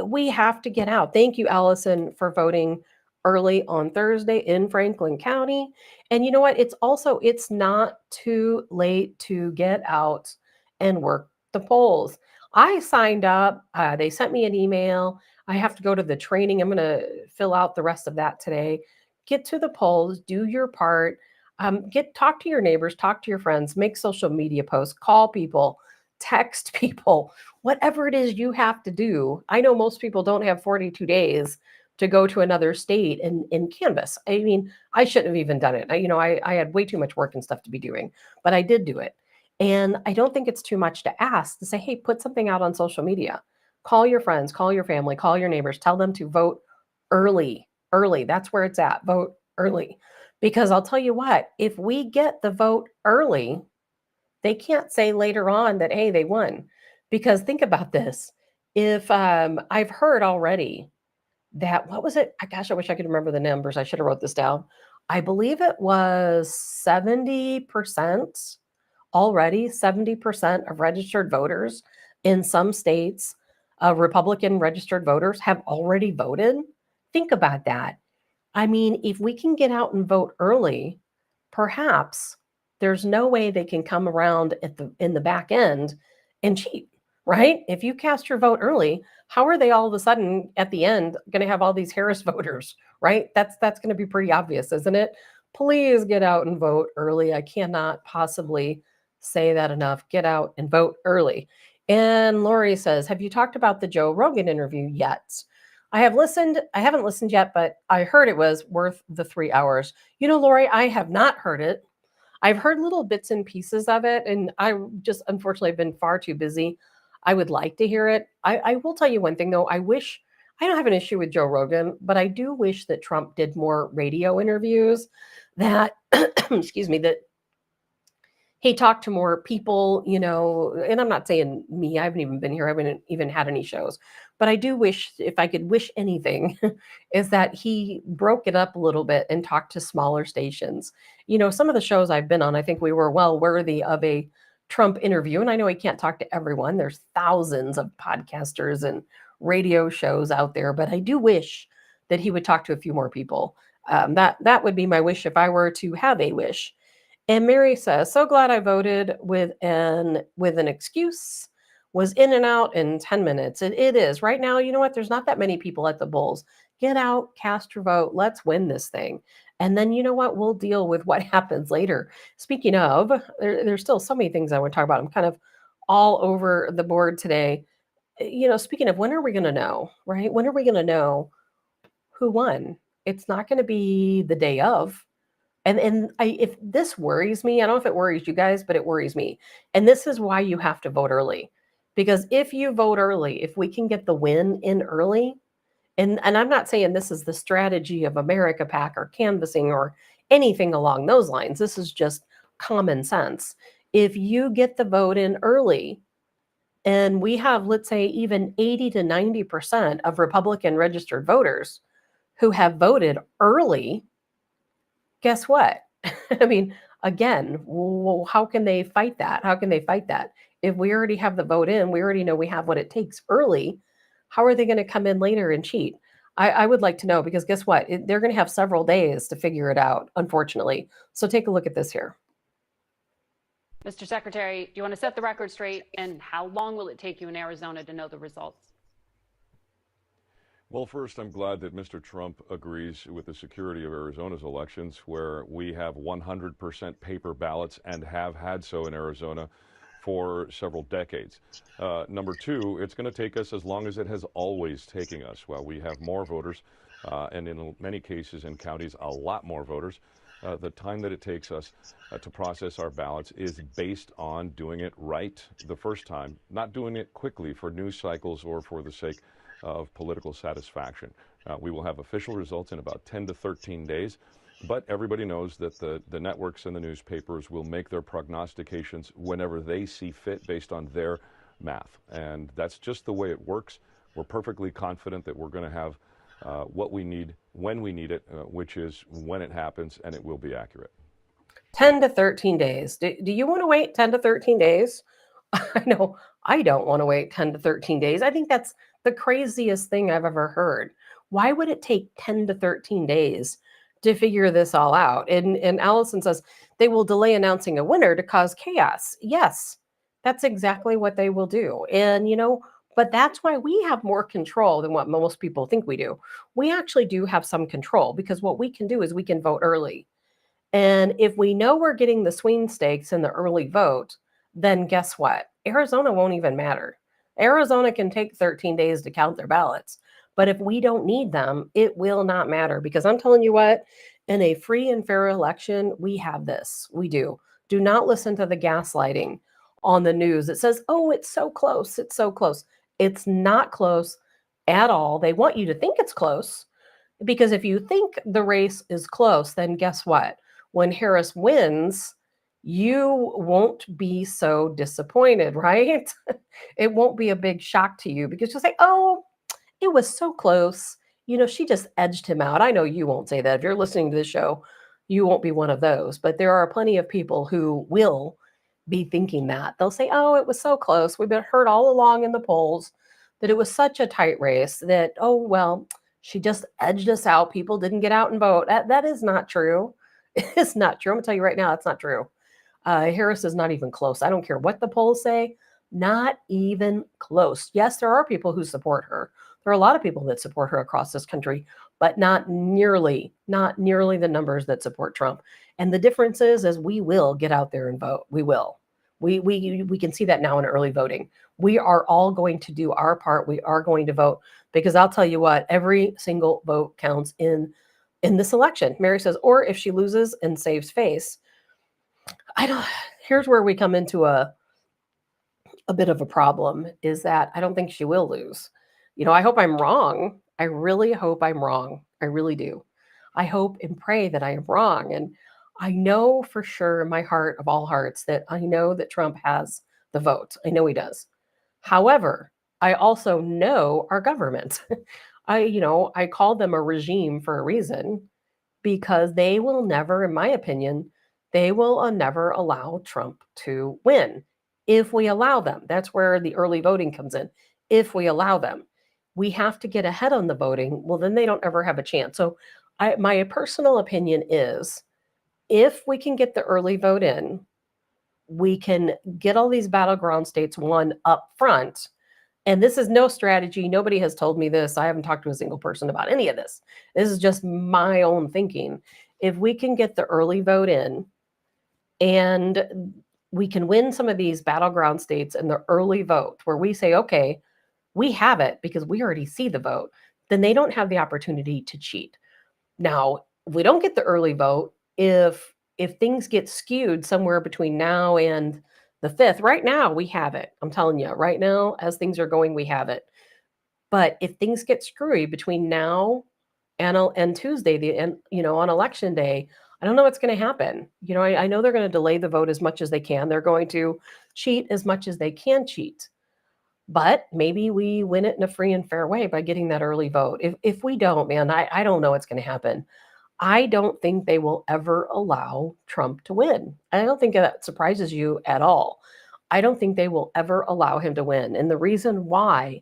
We have to get out. Thank you, Allison, for voting early on Thursday in Franklin County. And you know what? It's not too late to get out and work the polls. I signed up. They sent me an email. I have to go to the training. I'm going to fill out the rest of that today. Get to the polls, do your part. Talk to your neighbors, talk to your friends, make social media posts, call people, text people, whatever it is you have to do. I know most people don't have 42 days to go to another state and canvass. I mean, I shouldn't have even done it. I had way too much work and stuff to be doing, but I did do it. And I don't think it's too much to ask to say, hey, put something out on social media. Call your friends, call your family, call your neighbors, tell them to vote early. Early. That's where it's at. Vote early. Because I'll tell you what, if we get the vote early, they can't say later on that, hey, they won. Because think about this. If I've heard already that, what was it? Gosh, I wish I could remember the numbers. I should have wrote this down. I believe it was 70% already, 70% of registered voters in some states, Republican registered voters have already voted. Think about that. I mean, if we can get out and vote early, perhaps there's no way they can come around in the back end and cheat, right? If you cast your vote early, how are they all of a sudden at the end going to have all these Harris voters, right? That's going to be pretty obvious, isn't it? Please get out and vote early. I cannot possibly say that enough. Get out and vote early. And Lori says, have you talked about the Joe Rogan interview yet? I have listened. I haven't listened yet, but I heard it was worth the 3 hours. Lori, I have not heard it. I've heard little bits and pieces of it, and I just unfortunately have been far too busy. I would like to hear it. I will tell you one thing, though. I don't have an issue with Joe Rogan, but I do wish that Trump did more radio interviews that, excuse me, that he talked to more people, and I'm not saying me, I haven't even been here, I haven't even had any shows, but I do wish, if I could wish anything, is that he broke it up a little bit and talked to smaller stations. Some of the shows I've been on, I think we were well worthy of a Trump interview, and I know he can't talk to everyone. There's thousands of podcasters and radio shows out there, but I do wish that he would talk to a few more people. That would be my wish if I were to have a wish. And Mary says, so glad I voted with an excuse. Was in and out in 10 minutes. It is. Right now, you know what? There's not that many people at the polls. Get out, cast your vote. Let's win this thing. And then you know what? We'll deal with what happens later. Speaking of, there's still so many things I want to talk about. I'm kind of all over the board today. Speaking of, when are we going to know, right? When are we going to know who won? It's not going to be the day of. And if this worries me, I don't know if it worries you guys, but it worries me. And this is why you have to vote early. Because if you vote early, if we can get the win in early, and I'm not saying this is the strategy of America PAC or canvassing or anything along those lines. This is just common sense. If you get the vote in early, and we have, let's say, even 80 to 90% of Republican registered voters who have voted early, guess what? I mean, again, how can they fight that? How can they fight that? If we already have the vote in, we already know we have what it takes early. How are they going to come in later and cheat? I would like to know, because guess what? They're going to have several days to figure it out, unfortunately. So take a look at this here. Mr. Secretary, do you want to set the record straight? And how long will it take you in Arizona to know the results? Well, first, I'm glad that Mr. Trump agrees with the security of Arizona's elections, where we have 100% paper ballots and have had so in Arizona for several decades. Number two, it's going to take us as long as it has always taken us. While we have more voters, and in many cases in counties, a lot more voters, the time that it takes us to process our ballots is based on doing it right the first time, not doing it quickly for news cycles or for the sake of political satisfaction. We will have official results in about 10 to 13 days, but everybody knows that the networks and the newspapers will make their prognostications whenever they see fit based on their math. And that's just the way it works. We're perfectly confident that we're going to have what we need when we need it, which is when it happens, and it will be accurate. 10 to 13 days. Do you want to wait 10 to 13 days? I know I don't want to wait 10 to 13 days. I think that's the craziest thing I've ever heard. Why would it take 10 to 13 days to figure this all out? And Allison says they will delay announcing a winner to cause chaos. Yes, That's exactly what they will do. And, but that's why we have more control than what most people think we do. We actually do have some control because what we can do is we can vote early. And if we know we're getting the swing states in the early vote, then guess what? Arizona won't even matter. Arizona can take 13 days to count their ballots. But if we don't need them, it will not matter because I'm telling you what, in a free and fair election, we have this. We do. Do not listen to the gaslighting on the news. It says, oh, it's so close. It's so close. It's not close at all. They want you to think it's close because if you think the race is close, then guess what? When Harris wins, you won't be so disappointed, right? It won't be a big shock to you because you'll say, oh, it was so close. She just edged him out. I know you won't say that. If you're listening to this show, you won't be one of those. But there are plenty of people who will be thinking that. They'll say, oh, it was so close. We've been heard all along in the polls that it was such a tight race that, oh, well, she just edged us out. People didn't get out and vote. That is not true. It's not true. I'm going to tell you right now, it's not true. Harris is not even close. I don't care what the polls say, not even close. Yes, there are people who support her. There are a lot of people that support her across this country, but not nearly the numbers that support Trump. And the difference is we will get out there and vote. We will. We can see that now in early voting. We are all going to do our part. We are going to vote because I'll tell you what, every single vote counts in this election. Mary says, or if she loses and saves face. Here's where we come into a bit of a problem is that I don't think she will lose. I hope I'm wrong. I really hope I'm wrong. I really do. I hope and pray that I am wrong. And I know for sure in my heart of all hearts that I know that Trump has the vote. I know he does. However, I also know our government. I call them a regime for a reason because they will never, in my opinion, they will never allow Trump to win. If we allow them, that's where the early voting comes in. If we allow them, we have to get ahead on the voting. Well, then they don't ever have a chance. So my personal opinion is if we can get the early vote in, we can get all these battleground states won up front. And this is no strategy. Nobody has told me this. I haven't talked to a single person about any of this. This is just my own thinking. If we can get the early vote in and we can win some of these battleground states in the early vote where we say, okay, we have it because we already see the vote, then they don't have the opportunity to cheat. Now, if we don't get the early vote, if things get skewed somewhere between now and the 5th, right now we have it. I'm telling you, right now, as things are going, we have it. But if things get screwy between now and Tuesday, on election day, I don't know what's going to happen. I know they're going to delay the vote as much as they can. They're going to cheat as much as they can cheat. But maybe we win it in a free and fair way by getting that early vote. If we don't, man, I don't know what's going to happen. I don't think they will ever allow Trump to win. I don't think that surprises you at all. I don't think they will ever allow him to win. And the reason why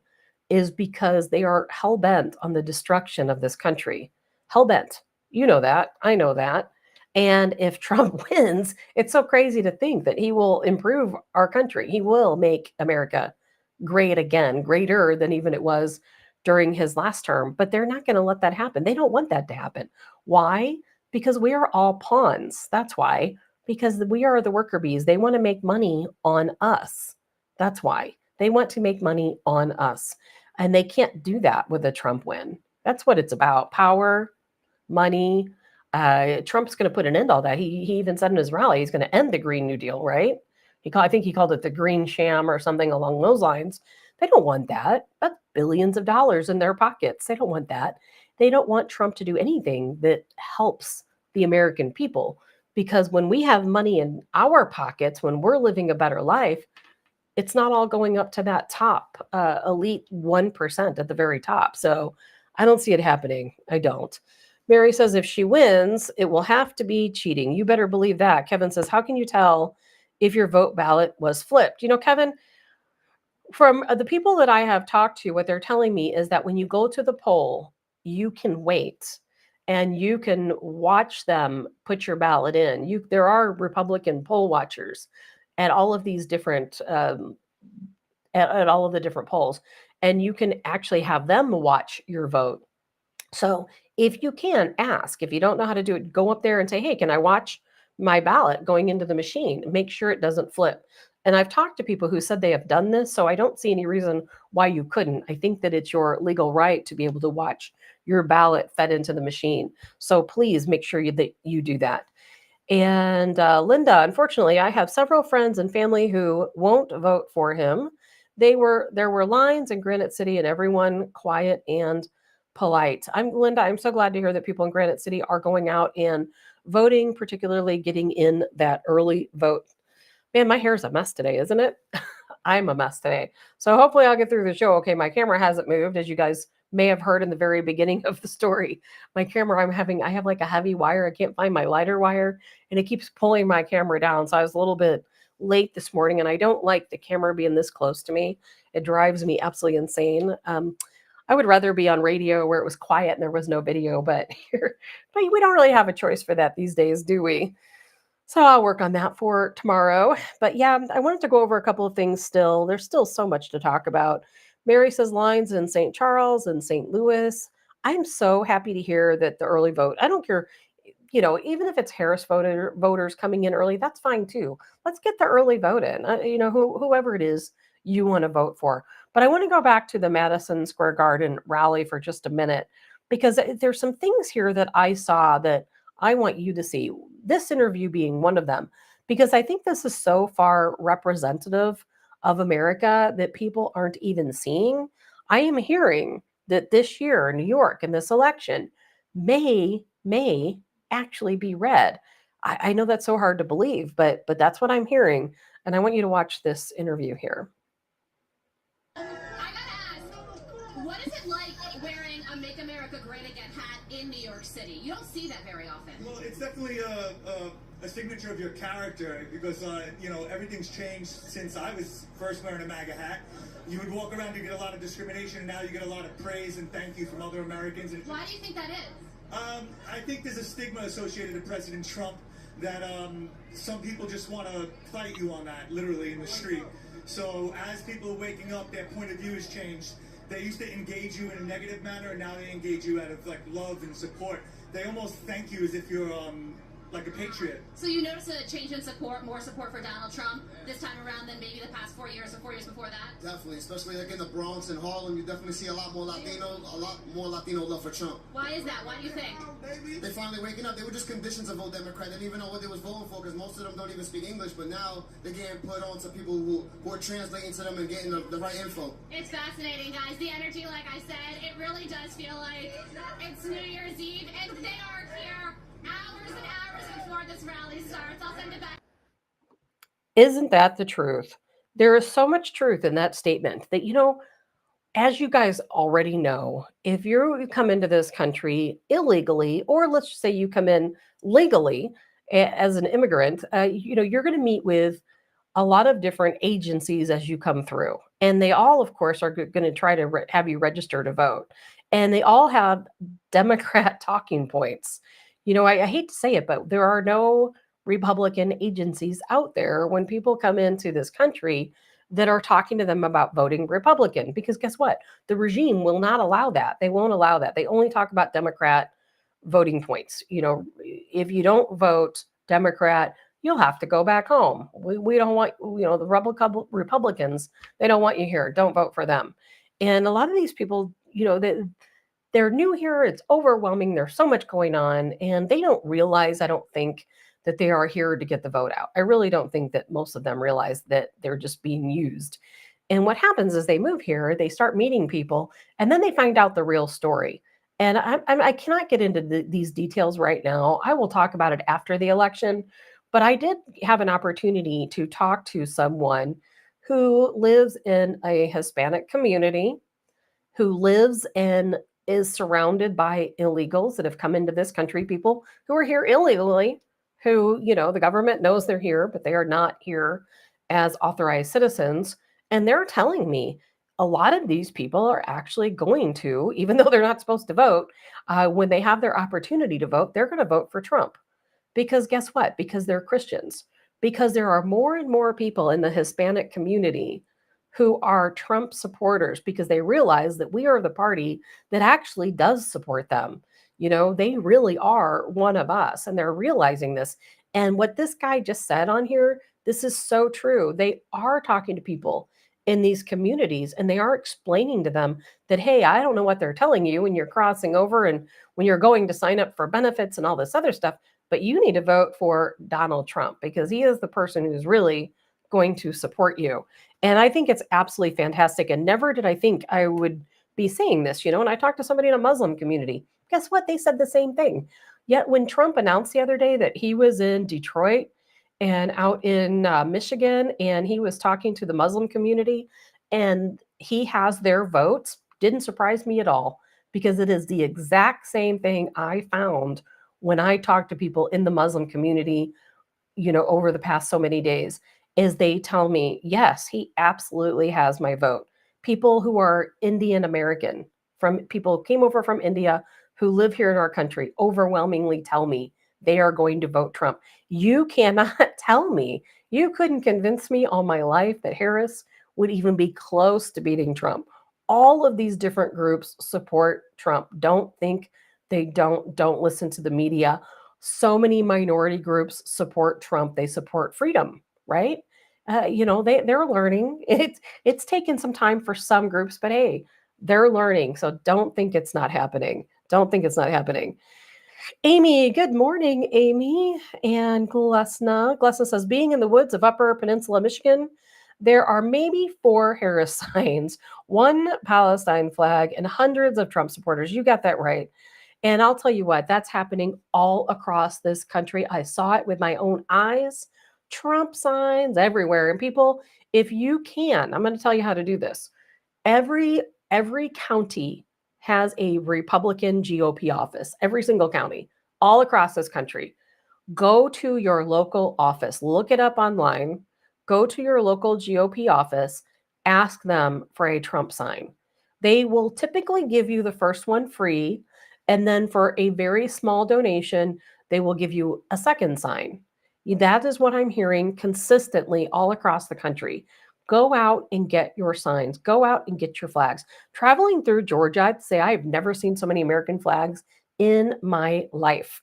is because they are hell-bent on the destruction of this country. Hell-bent. You know that. I know that. And if Trump wins, it's so crazy to think that he will improve our country. He will make America great again, greater than even it was during his last term. But they're not going to let that happen. They don't want that to happen. Why? Because we are all pawns. That's why. Because we are the worker bees. They want to make money on us. That's why. They want to make money on us. And they can't do that with a Trump win. That's what it's about. Power, money. Trump's going to put an end to all that. He even said in his rally, he's going to end the Green New Deal, right? I think he called it the green sham or something along those lines. They don't want that. That's billions of dollars in their pockets. They don't want that. They don't want Trump to do anything that helps the American people. Because when we have money in our pockets, when we're living a better life, it's not all going up to that top elite 1% at the very top. So I don't see it happening. I don't. Mary says if she wins, it will have to be cheating. You better believe that. Kevin says, how can you tell if your vote ballot was flipped? Kevin, from the people that I have talked to, what they're telling me is that when you go to the poll, you can wait and you can watch them put your ballot in. There are Republican poll watchers. at all of these different at all of the different polls, and you can actually have them watch your vote. So if you can ask, if you don't know how to do it, go up there and say, hey, can I watch my ballot going into the machine? Make sure it doesn't flip. And I've talked to people who said they have done this, so I don't see any reason why you couldn't. I think that it's your legal right to be able to watch your ballot fed into the machine. So please make sure that you do that. And Linda, unfortunately, I have several friends and family who won't vote for him. There were lines in Granite City, and everyone quiet and polite. Linda. I'm so glad to hear that people in Granite City are going out and voting, particularly getting in that early vote. Man, my hair's a mess today, isn't it? I'm a mess today. So hopefully I'll get through the show. Okay, my camera hasn't moved, as you guys may have heard in the very beginning of the story. My camera, I have like a heavy wire. I can't find my lighter wire, and it keeps pulling my camera down. So I was a little bit late this morning, and I don't like the camera being this close to me. It drives me absolutely insane. I would rather be on radio where it was quiet and there was no video, but we don't really have a choice for that these days, do we? So I'll work on that for tomorrow. But yeah, I wanted to go over a couple of things still. There's still so much to talk about. Mary says lines in St. Charles and St. Louis. I'm so happy to hear that the early vote, I don't care, even if it's Harris voters coming in early, that's fine too. Let's get the early vote in, whoever it is you want to vote for. But I want to go back to the Madison Square Garden rally for just a minute, because there's some things here that I saw that I want you to see, this interview being one of them, because I think this is so far representative of America that people aren't even seeing. I am hearing that this year in New York in this election may actually be red. I know that's so hard to believe, but that's what I'm hearing. And I want you to watch this interview here. I gotta ask, what is it like wearing a Make America Great Again hat in New York City? You don't see that very often. Well, it's definitely a signature of your character, because everything's changed since I was first wearing a MAGA hat. You would walk around, you get a lot of discrimination, and now you get a lot of praise and thank you from other Americans. And why do you think that is? I think there's a stigma associated with President Trump that some people just want to fight you on that, literally in the street. So as people are waking up, their point of view has changed. They used to engage you in a negative manner, and now they engage you out of love and support. They almost thank you as if you're like a patriot. So you notice a change in support, more support for Donald Trump this time around than maybe the past 4 years or 4 years before that? Definitely, especially in the Bronx and Harlem, you definitely see a lot more Latino love for Trump. Why is that? Why do you think? They finally waking up. They were just conditioned to vote Democrat. They didn't even know what they was voting for, because most of them don't even speak English, but now they're getting put on to people who are translating to them and getting the right info. It's fascinating, guys. The energy, like I said, it really does feel like it's New Year's Eve, and they are here hours and hours before this rally starts. I'll send it back. Isn't that the truth? There is so much truth in that statement that, as you guys already know, if you come into this country illegally, or let's just say you come in legally as an immigrant, you're going to meet with a lot of different agencies as you come through. And they all, of course, are going to try to have you register to vote. And they all have Democrat talking points. I hate to say it, but there are no Republican agencies out there when people come into this country that are talking to them about voting Republican, because guess what? The regime will not allow that. They won't allow that. They only talk about Democrat voting points. If you don't vote Democrat, you'll have to go back home. We don't want, the Republicans, they don't want you here. Don't vote for them. And a lot of these people, they're new here. It's overwhelming. There's so much going on, and they don't realize, I don't think, that they are here to get the vote out. I really don't think that most of them realize that they're just being used. And what happens is they move here, they start meeting people, and then they find out the real story. And I cannot get into these details right now. I will talk about it after the election. But I did have an opportunity to talk to someone who lives in a Hispanic community, who lives and is surrounded by illegals that have come into this country, people who are here illegally, who, the government knows they're here, but they are not here as authorized citizens. And they're telling me a lot of these people are actually going to, even though they're not supposed to vote, when they have their opportunity to vote, they're going to vote for Trump. Because guess what? Because they're Christians. because there are more and more people in the Hispanic community who are Trump supporters because they realize that we are the party that actually does support them. They really are one of us, and they're realizing this. And what this guy just said on here, this is so true. They are talking to people in these communities, and they are explaining to them that, hey, I don't know what they're telling you when you're crossing over and when you're going to sign up for benefits and all this other stuff, but you need to vote for Donald Trump because he is the person who's really going to support you. And I think it's absolutely fantastic. And never did I think I would be saying this, and I talked to somebody in a Muslim community. Guess what? They said the same thing. Yet when Trump announced the other day that he was in Detroit and out in Michigan, and he was talking to the Muslim community, and he has their votes, didn't surprise me at all because it is the exact same thing I found when I talked to people in the Muslim community, over the past so many days, is they tell me, yes, he absolutely has my vote. People who are Indian American, from people who came over from India who live here in our country, overwhelmingly tell me they are going to vote Trump. You cannot tell me, you couldn't convince me all my life that Harris would even be close to beating Trump. All of these different groups support Trump. Don't think they don't listen to the media. So many minority groups support Trump. They support freedom, right? They're learning. It's taken some time for some groups, but hey, they're learning. So don't think it's not happening. Don't think it's not happening. Amy, good morning, Amy. And Glesna says, being in the woods of Upper Peninsula, Michigan, there are maybe 4 Harris signs, 1 Palestine flag, and hundreds of Trump supporters. You got that right. And I'll tell you what, that's happening all across this country. I saw it with my own eyes. Trump signs everywhere. And people, if you can, I'm going to tell you how to do this. Every county has a Republican GOP office, every single county, all across this country. Go to your local office, look it up online, go to your local GOP office, ask them for a Trump sign. They will typically give you the first one free, and then for a very small donation, they will give you a second sign. That is what I'm hearing consistently all across the country. Go out and get your signs. Go out and get your flags. Traveling through Georgia, I'd say I have never seen so many American flags in my life.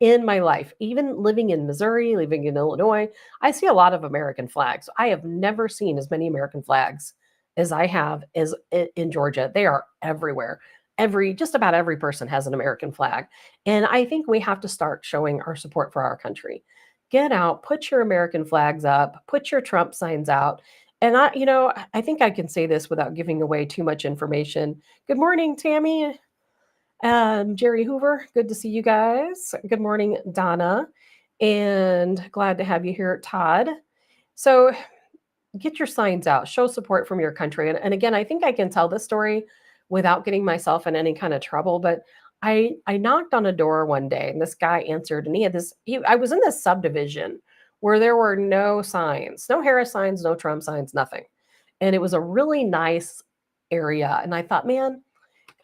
In my life, even living in Missouri, living in Illinois, I see a lot of American flags. I have never seen as many American flags as I have as in Georgia. They are everywhere. Just about every person has an American flag. And I think we have to start showing our support for our country. Get out, put your American flags up, put your Trump signs out. And I think I can say this without giving away too much information. Good morning, Tammy. Jerry Hoover, good to see you guys. Good morning, Donna, and glad to have you here, Todd. So get your signs out, show support from your country. And again, I think I can tell this story without getting myself in any kind of trouble, but I knocked on a door one day and this guy answered, and I was in this subdivision where there were no signs, no Harris signs, no Trump signs, nothing. And it was a really nice area. And I thought, man,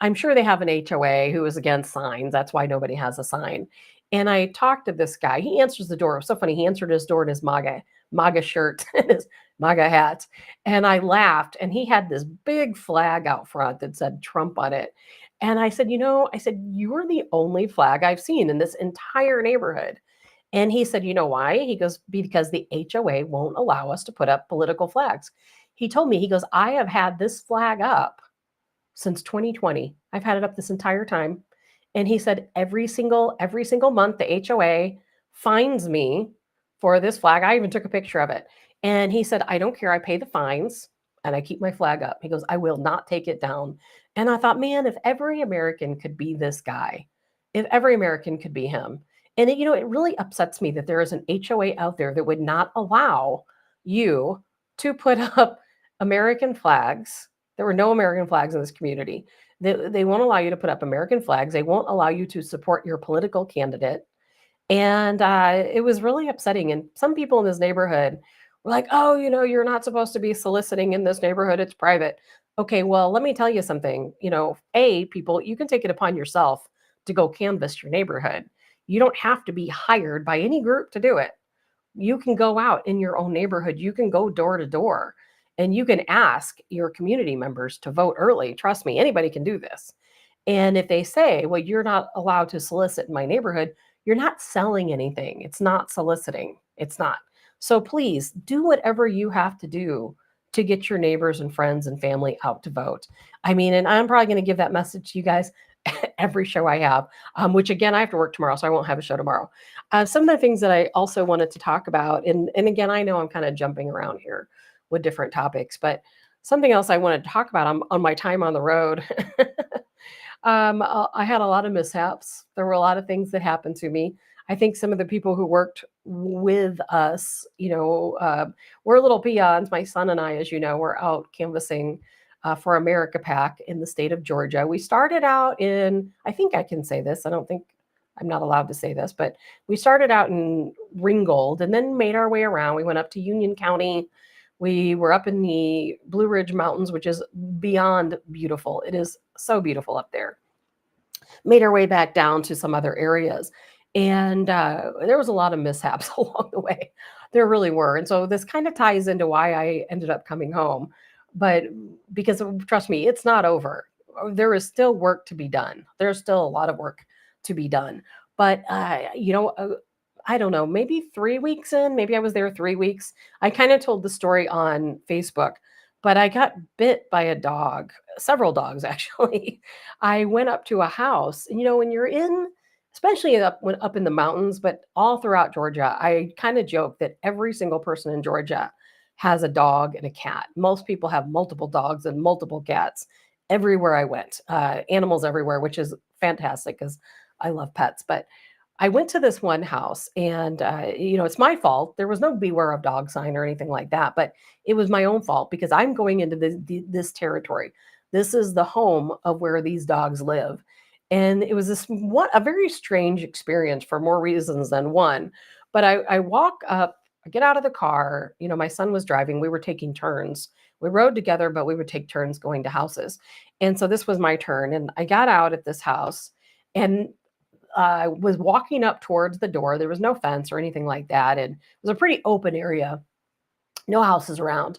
I'm sure they have an HOA who is against signs. That's why nobody has a sign. And I talked to this guy. He answers the door. It was so funny. He answered his door in his MAGA shirt and his MAGA hat. And I laughed. And he had this big flag out front that said Trump on it. And I said, you're the only flag I've seen in this entire neighborhood. And he said, you know why? He goes, because the HOA won't allow us to put up political flags. He told me, he goes, I have had this flag up since 2020. I've had it up this entire time. And he said every single month the HOA fines me for this flag. I even took a picture of it. And he said, I don't care. I pay the fines and I keep my flag up. He goes, I will not take it down. And I thought, man, if every American could be this guy, if every American could be him. And it really upsets me that there is an HOA out there that would not allow you to put up American flags. There were no American flags in this community. They won't allow you to put up American flags. They won't allow you to support your political candidate. And it was really upsetting. And some people in this neighborhood were like, oh, you're not supposed to be soliciting in this neighborhood. It's private. Okay, well, let me tell you something. People, you can take it upon yourself to go canvass your neighborhood. You don't have to be hired by any group to do it. You can go out in your own neighborhood, you can go door to door, and you can ask your community members to vote early. Trust me, anybody can do this. And if they say, well, you're not allowed to solicit in my neighborhood, you're not selling anything. It's not soliciting. It's not. So please do whatever you have to do to get your neighbors and friends and family out to vote. I mean, and I'm probably going to give that message to you guys every show I have, which again, I have to work tomorrow, so I won't have a show tomorrow. Some of the things that I also wanted to talk about, and again, I know I'm kind of jumping around here with different topics, but something else I wanted to talk about on my time on the road. I had a lot of mishaps. There were a lot of things that happened to me. I think some of the people who worked with us, we're little peons. My son and I, as you know, were out canvassing for America PAC in the state of Georgia. We started out I think I can say this. I don't think I'm not allowed to say this, but we started out in Ringgold and then made our way around. We went up to Union County. We were up in the Blue Ridge Mountains, which is beyond beautiful. It is so beautiful up there. Made our way back down to some other areas. And there was a lot of mishaps along the way. There really were. And so this kind of ties into why I ended up coming home. But because trust me, it's not over. There is still work to be done. There's still a lot of work to be done. But, I don't know, maybe 3 weeks in, maybe I was there 3 weeks. I kind of told the story on Facebook, but I got bit by a dog, several dogs actually. I went up to a house, and when you're especially up in the mountains, but all throughout Georgia, I kind of joke that every single person in Georgia has a dog and a cat. Most people have multiple dogs and multiple cats everywhere I went, animals everywhere, which is fantastic because I love pets. But I went to this one house and, it's my fault. There was no beware of dog sign or anything like that, but it was my own fault because I'm going into this territory. This is the home of where these dogs live. And it was a very strange experience for more reasons than one. But I walk up, I get out of the car. My son was driving. We were taking turns. We rode together, but we would take turns going to houses. And so this was my turn. And I got out at this house and I was walking up towards the door. There was no fence or anything like that. And it was a pretty open area, no houses around.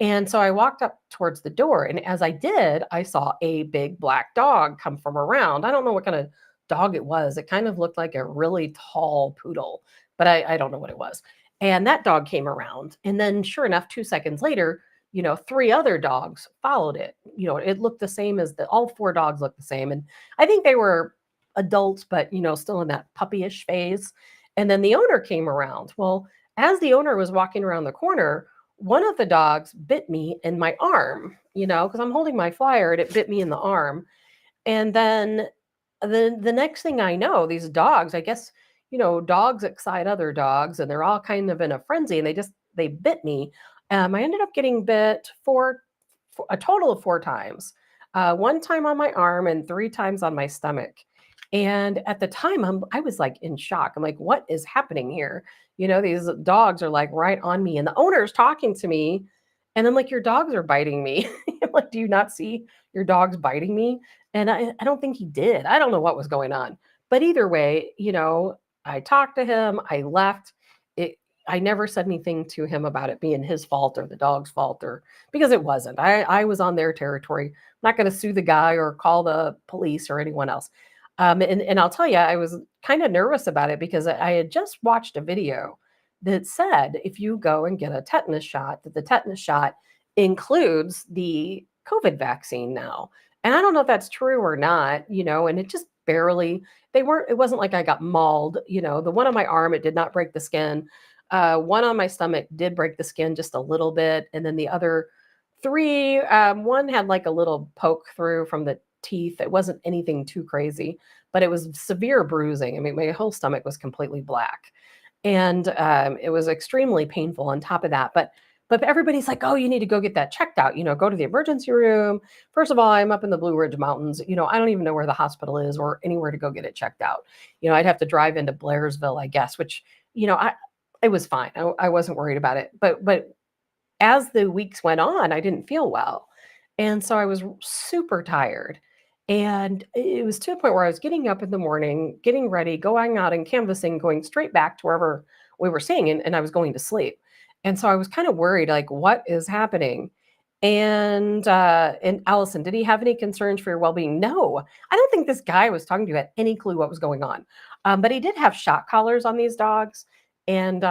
And so I walked up towards the door. And as I did, I saw a big black dog come from around. I don't know what kind of dog it was. It kind of looked like a really tall poodle, but I don't know what it was. And that dog came around. And then sure enough, 2 seconds later, 3 other dogs followed it. It looked the same as all 4 dogs looked the same. And I think they were adults, but still in that puppyish phase. And then the owner came around. Well, as the owner was walking around the corner, one of the dogs bit me in my arm, because I'm holding my flyer and it bit me in the arm. And then the next thing I know, these dogs, I guess, dogs excite other dogs and they're all kind of in a frenzy and they bit me. I ended up getting bit for a total of 4 times, 1 time on my arm and 3 times on my stomach. And at the time, I was like in shock. I'm like, what is happening here? These dogs are like right on me, and the owner's talking to me. And I'm like, your dogs are biting me. I'm like, do you not see your dog's biting me? And I don't think he did. I don't know what was going on. But either way, I talked to him. I left. I never said anything to him about it being his fault or the dog's fault, or because it wasn't. I was on their territory. I'm not going to sue the guy or call the police or anyone else. And I'll tell you, I was kind of nervous about it because I had just watched a video that said if you go and get a tetanus shot, that the tetanus shot includes the COVID vaccine now. And I don't know if that's true or not, and it just barely, it wasn't like I got mauled, the one on my arm, it did not break the skin. One on my stomach did break the skin just a little bit. And then the other 3, one had like a little poke through from the teeth. It wasn't anything too crazy, but it was severe bruising. I mean, my whole stomach was completely black. And it was extremely painful on top of that. But everybody's like, oh, you need to go get that checked out, go to the emergency room. First of all, I'm up in the Blue Ridge Mountains. I don't even know where the hospital is or anywhere to go get it checked out. I'd have to drive into Blairsville, I guess, which, it was fine. I wasn't worried about it. But as the weeks went on, I didn't feel well. And so I was super tired. And it was to a point where I was getting up in the morning, getting ready, going out and canvassing, going straight back to we were seeing, and I was going to sleep. And so I was kind of worried, like, what is happening? And Allison, did he have any concerns for your well-being? No, I don't think this guy I was talking to had any clue what was going on. But he did have shock collars on these dogs. And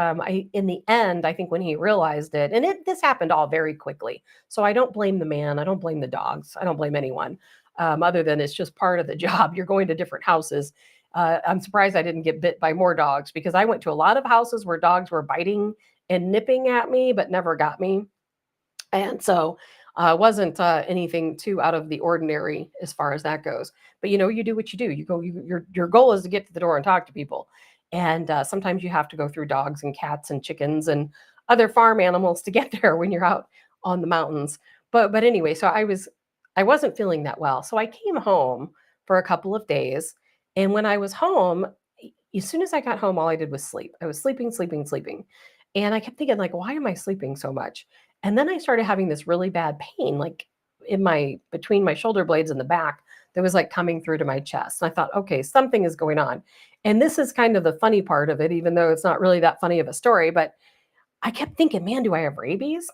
in the end, I think when he realized it, and this happened all very quickly. So I don't blame the man. I don't blame the dogs. I don't blame anyone, other than it's just part of the job. You're going to different houses. I'm surprised I didn't get bit by more dogs, because I went to a lot of houses where dogs were biting and nipping at me, but never got me. And so wasn't anything too out of the ordinary as far as that goes. But you do what you do. Your goal is to get to the door and talk to people. And sometimes you have to go through dogs and cats and chickens and other farm animals to get there when you're out on the mountains. But anyway, so I wasn't feeling that well. So I came home for a couple of days. And when I was home, as soon as I got home, all I did was sleep. I was sleeping, sleeping, sleeping. And I kept thinking, like, why am I sleeping so much? And then I started having this really bad pain, like between my shoulder blades and the back, that was like coming through to my chest. And I thought, okay, something is going on. And this is kind of the funny part of it, even though it's not really that funny of a story. But I kept thinking, man, do I have rabies?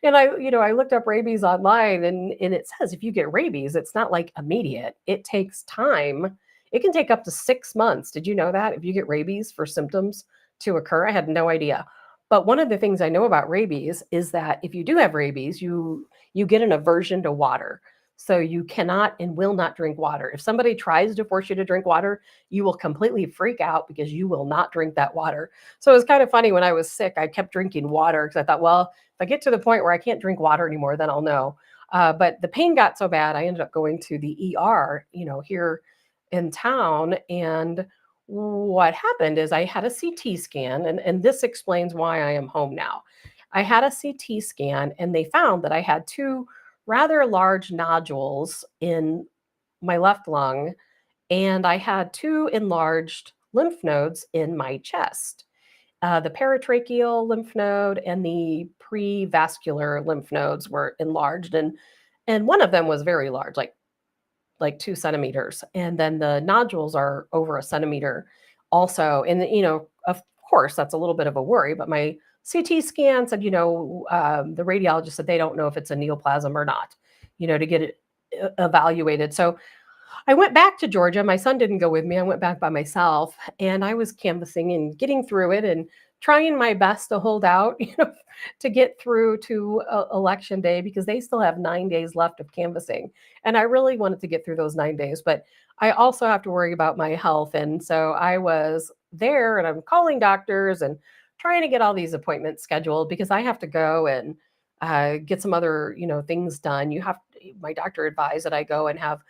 And I looked up rabies online, and it says if you get rabies, it's not like immediate. It takes time. It can take up to 6 months. Did you know that, if you get rabies, for symptoms to occur? I had no idea. But one of the things I know about rabies is that if you do have rabies, you get an aversion to water. So you cannot and will not drink water. If somebody tries to force you to drink water, you will completely freak out because you will not drink that water. So it was kind of funny, when I was sick, I kept drinking water because I thought, well, if I get to the point where I can't drink water anymore, then I'll know. But the pain got so bad, I ended up going to the ER, here in town. And what happened is I had a CT scan, and this explains why I am home now. I had a CT scan, and they found that I had two rather large nodules in my left lung, and I had two enlarged lymph nodes in my chest. The paratracheal lymph node and the prevascular lymph nodes were enlarged, and one of them was very large, like 2 centimeters, and then the nodules are over a centimeter also. And of course, that's a little bit of a worry. But my CT scan said, the radiologist said they don't know if it's a neoplasm or not, to get it evaluated. So I went back to Georgia. My son didn't go with me. I went back by myself, and I was canvassing and getting through it and trying my best to hold out, to get through to election day, because they still have 9 days left of canvassing. And I really wanted to get through those 9 days, but I also have to worry about my health. And so I was there, and I'm calling doctors and trying to get all these appointments scheduled, because I have to go and get some other, things done. My doctor advised that I go and have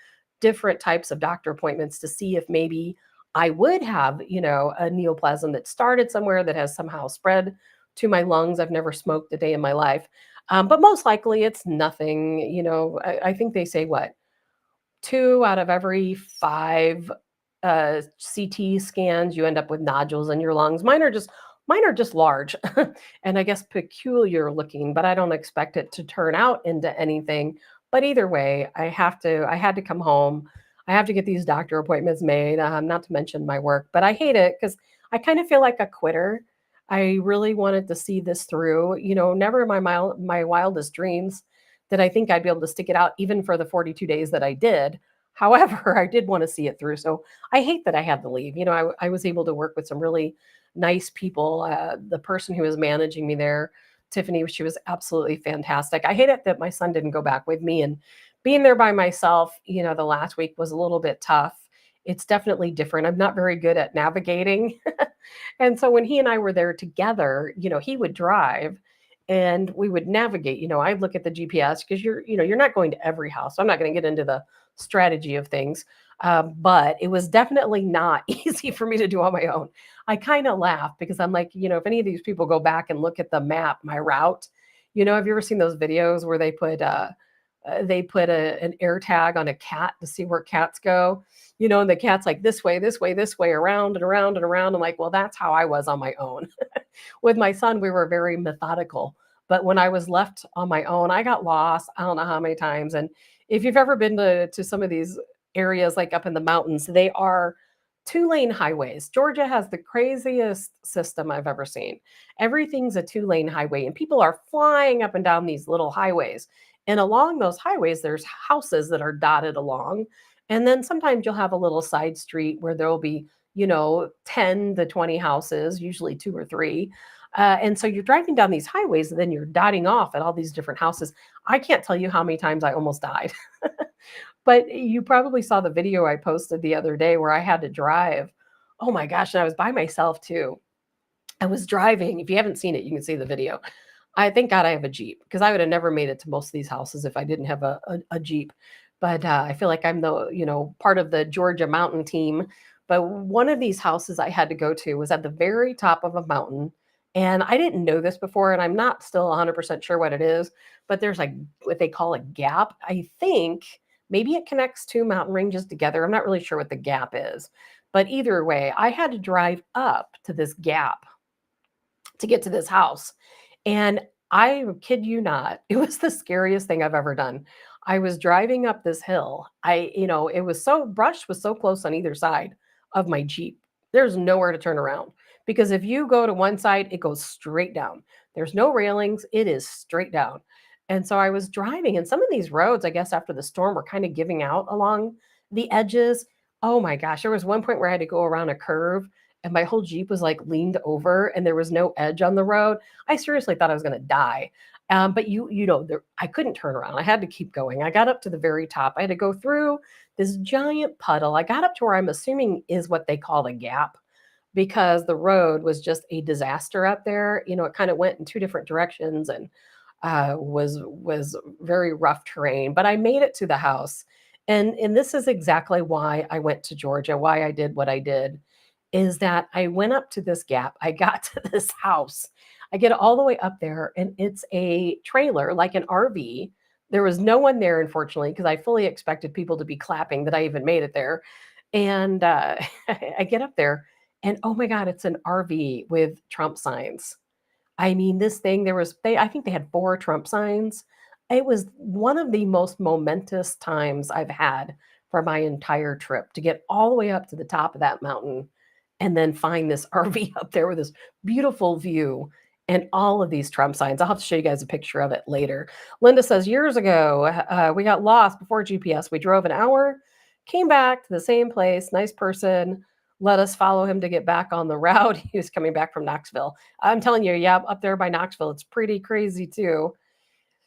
different types of doctor appointments to see if maybe I would have, a neoplasm that started somewhere that has somehow spread to my lungs. I've never smoked a day in my life. But most likely it's nothing. I think they say, what, 2 out of every 5 CT scans, you end up with nodules in your lungs. Mine are just large and I guess peculiar looking, but I don't expect it to turn out into anything. But either way, I had to come home. I have to get these doctor appointments made, not to mention my work. But I hate it because I kind of feel like a quitter. I really wanted to see this through. Never in my wildest dreams did I think I'd be able to stick it out even for the 42 days that I did. However, I did want to see it through. So I hate that I had to leave. I was able to work with some really nice people. The person who was managing me there, Tiffany, she was absolutely fantastic. I hate it that my son didn't go back with me, and being there by myself, the last week was a little bit tough. It's definitely different. I'm not very good at navigating. And so when he and I were there together, he would drive and we would navigate. I'd look at the GPS, because you're not going to every house. So I'm not going to get into the strategy of things. But it was definitely not easy for me to do on my own. I kind of laugh because I'm like, if any of these people go back and look at the map, my route, have you ever seen those videos where they put an air tag on a cat to see where cats go, and the cat's like this way, this way, this way, around and around and around. I'm like, well, that's how I was on my own. With my son, we were very methodical. But when I was left on my own, I got lost. I don't know how many times. And if you've ever been to some of these areas, like up in the mountains, they are 2-lane highways. Georgia has the craziest system I've ever seen. Everything's a 2-lane highway, and people are flying up and down these little highways. And along those highways, there's houses that are dotted along. And then sometimes you'll have a little side street where there'll be, 10 to 20 houses, usually 2 or 3. And so you're driving down these highways and then you're dotting off at all these different houses. I can't tell you how many times I almost died. But you probably saw the video I posted the other day where I had to drive. Oh my gosh, and I was by myself too. I was driving. If you haven't seen it, you can see the video. I thank God I have a Jeep because I would have never made it to most of these houses if I didn't have a Jeep. But I feel like I'm the, part of the Georgia mountain team. But one of these houses I had to go to was at the very top of a mountain. And I didn't know this before, and I'm not still 100% sure what it is, but there's like what they call a gap. I think maybe it connects 2 mountain ranges together. I'm not really sure what the gap is. But either way, I had to drive up to this gap to get to this house. And I kid you not, it was the scariest thing I've ever done. I was driving up this hill. It was brush was so close on either side of my Jeep. There's nowhere to turn around because if you go to one side, it goes straight down. There's no railings, it is straight down. And so I was driving, and some of these roads, I guess after the storm, were kind of giving out along the edges. Oh my gosh, there was one point where I had to go around a curve and my whole Jeep was like leaned over and there was no edge on the road. I seriously thought I was going to die. But I couldn't turn around. I had to keep going. I got up to the very top. I had to go through this giant puddle. I got up to where I'm assuming is what they call a gap because the road was just a disaster up there. It kind of went in 2 different directions and was very rough terrain. But I made it to the house. And this is exactly why I went to Georgia, why I did what I did, is that I went up to this gap. I got to this house. I get all the way up there, and it's a trailer, like an RV. There was no one there, unfortunately, because I fully expected people to be clapping that I even made it there. And I get up there, and oh my God, it's an RV with Trump signs. I mean, this thing, I think they had 4 Trump signs. It was one of the most momentous times I've had for my entire trip to get all the way up to the top of that mountain and then find this RV up there with this beautiful view and all of these Trump signs. I'll have to show you guys a picture of it later. Linda says, years ago, we got lost before GPS. We drove an hour, came back to the same place. Nice person. Let us follow him to get back on the route. He was coming back from Knoxville. I'm telling you, yeah, up there by Knoxville, it's pretty crazy too.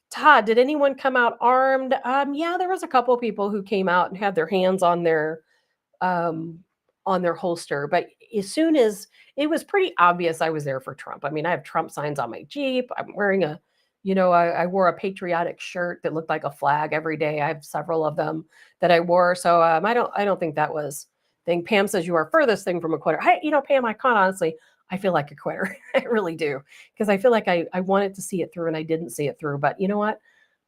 Todd, did anyone come out armed? Yeah, there was a couple of people who came out and had their hands um, on their holster. But as soon as it was pretty obvious I was there for Trump. I mean, I have Trump signs on my Jeep. I'm wearing I wore a patriotic shirt that looked like a flag every day. I have several of them that I wore. So I don't think that was thing. Pam says you are furthest thing from a quitter. Hey, Pam, I can't honestly. I feel like a quitter. I really do. Because I feel like I wanted to see it through and I didn't see it through. But you know what?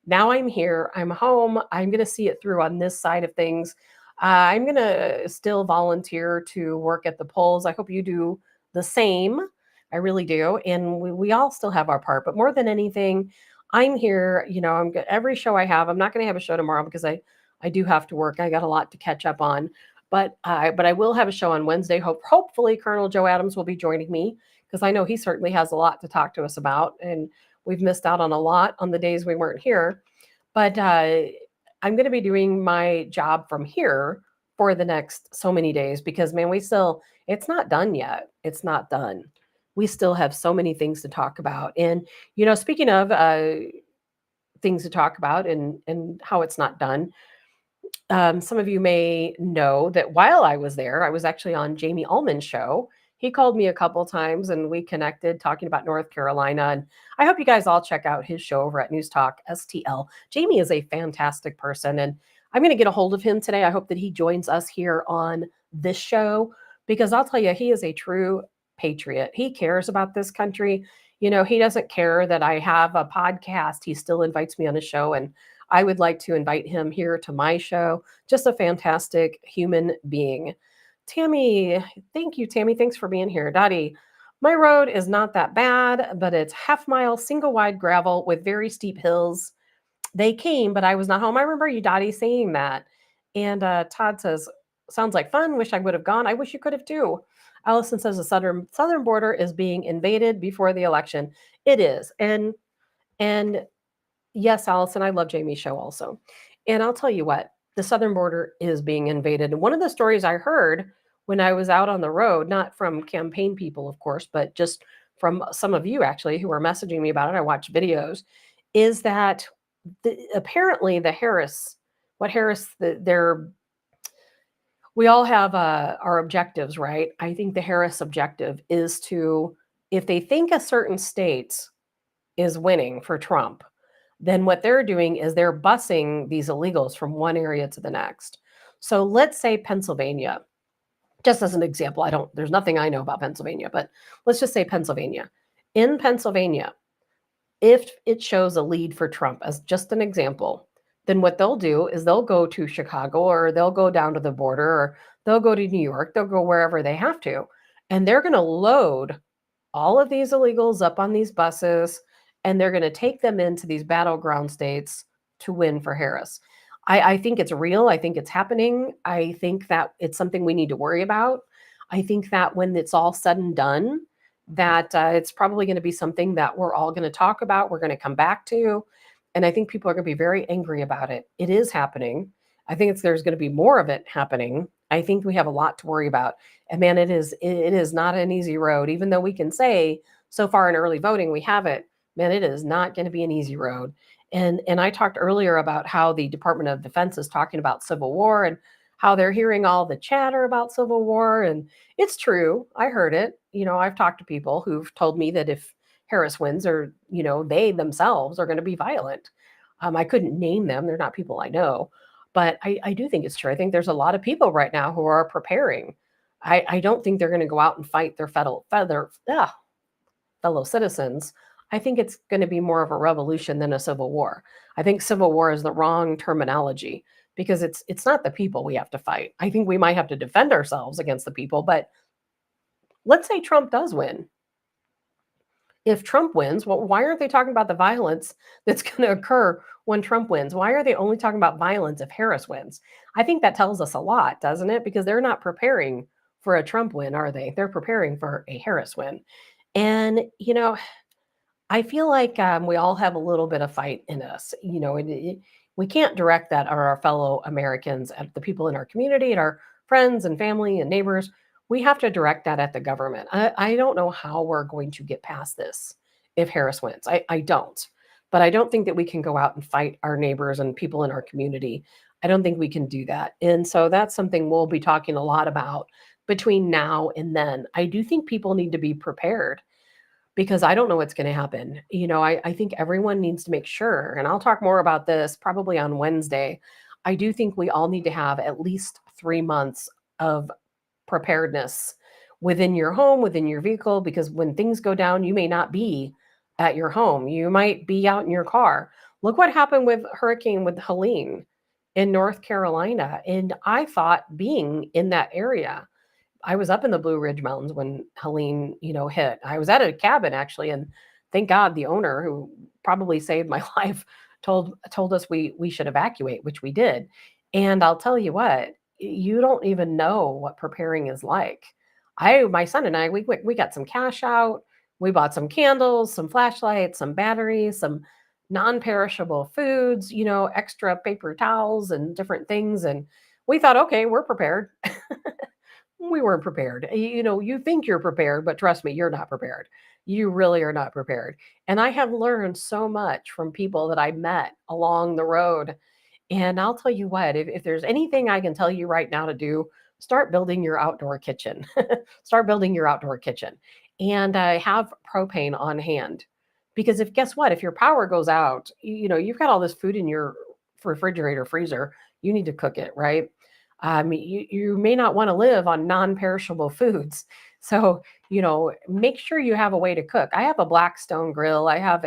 Now I'm here. I'm home. I'm going to see it through on this side of things. I'm going to still volunteer to work at the polls. I hope you do the same. I really do. And we all still have our part. But more than anything, I'm here. Every show I have, I'm not going to have a show tomorrow because I do have to work. I got a lot to catch up on. But I will have a show on Wednesday. Hopefully, Colonel Joe Adams will be joining me because I know he certainly has a lot to talk to us about. And we've missed out on a lot on the days we weren't here. But I'm going to be doing my job from here for the next so many days because, man, it's not done yet. It's not done. We still have so many things to talk about. And, speaking of things to talk about and how it's not done, some of you may know that while I was there, I was actually on Jamie Ullman's show. He called me a couple times and we connected talking about North Carolina. And I hope you guys all check out his show over at News Talk STL. Jamie is a fantastic person and I'm going to get a hold of him today. I hope that he joins us here on this show because I'll tell you, he is a true patriot. He cares about this country. He doesn't care that I have a podcast. He still invites me on his show and I would like to invite him here to my show. Just a fantastic human being. Tammy, thank you, Tammy. Thanks for being here. Dottie, my road is not that bad, but it's half-mile, single-wide gravel with very steep hills. They came, but I was not home. I remember you, Dottie, saying that. And Todd says, Sounds like fun. Wish I would have gone. I wish you could have too. Allison says the southern border is being invaded before the election. It is. And yes, Allison, I love Jamie's show also. And I'll tell you what, the southern border is being invaded. And one of the stories I heard when I was out on the road, not from campaign people, of course, but just from some of you actually who are messaging me about it, I watched videos, is that apparently the Harris, what Harris, their we all have our objectives, right? I think the Harris objective is to, if they think a certain state is winning for Trump, then what they're doing is they're busing these illegals from one area to the next. So let's say Pennsylvania, just as an example, there's nothing I know about Pennsylvania, but let's just say Pennsylvania. In Pennsylvania, if it shows a lead for Trump, as just an example, then what they'll do is they'll go to Chicago or they'll go down to the border or they'll go to New York, they'll go wherever they have to, and they're going to load all of these illegals up on these buses and they're going to take them into these battleground states to win for Harris. I think it's real. I think it's happening. I think that it's something we need to worry about. I think that when it's all said and done, that it's probably going to be something that we're all going to talk about. We're going to come back to. And I think people are going to be very angry about it. It is happening. I think there's going to be more of it happening. I think we have a lot to worry about. And man, it is not an easy road. Even though we can say so far in early voting we have it, man, it is not going to be an easy road. And I talked earlier about how the Department of Defense is talking about civil war and how they're hearing all the chatter about civil war. And it's true. I heard it. I've talked to people who've told me that if Harris wins, or, they themselves are going to be violent. I couldn't name them. They're not people I know. But I do think it's true. I think there's a lot of people right now who are preparing. I don't think they're going to go out and fight their fellow citizens. I think it's going to be more of a revolution than a civil war. I think civil war is the wrong terminology because it's not the people we have to fight. I think we might have to defend ourselves against the people, but let's say Trump does win. If Trump wins, well, why aren't they talking about the violence that's going to occur when Trump wins? Why are they only talking about violence if Harris wins? I think that tells us a lot, doesn't it? Because they're not preparing for a Trump win, are they? They're preparing for a Harris win. And, I feel like we all have a little bit of fight in us. We can't direct that at our fellow Americans, at the people in our community, at our friends and family and neighbors. We have to direct that at the government. I don't know how we're going to get past this if Harris wins. I don't. But I don't think that we can go out and fight our neighbors and people in our community. I don't think we can do that. And so that's something we'll be talking a lot about between now and then. I do think people need to be prepared because I don't know what's going to happen. I think everyone needs to make sure, and I'll talk more about this probably on Wednesday. I do think we all need to have at least 3 months of preparedness within your home, within your vehicle, because when things go down, you may not be at your home. You might be out in your car. Look what happened with Helene in North Carolina. And I thought being in that area, I was up in the Blue Ridge Mountains when Helene, hit. I was at a cabin actually, and thank God the owner, who probably saved my life, told us we should evacuate, which we did. And I'll tell you what, you don't even know what preparing is like. My son and I, we got some cash out. We bought some candles, some flashlights, some batteries, some non-perishable foods, extra paper towels and different things. And we thought, okay, we're prepared. We weren't prepared. You think you're prepared, but trust me, you're not prepared. You really are not prepared. And I have learned so much from people that I met along the road. And I'll tell you what, if there's anything I can tell you right now to do, start building your outdoor kitchen. Start building your outdoor kitchen and have propane on hand. Because guess what? If your power goes out, you've got all this food in your refrigerator, freezer, you need to cook it, right? You may not want to live on non-perishable foods. So, make sure you have a way to cook. I have a Blackstone grill. I have,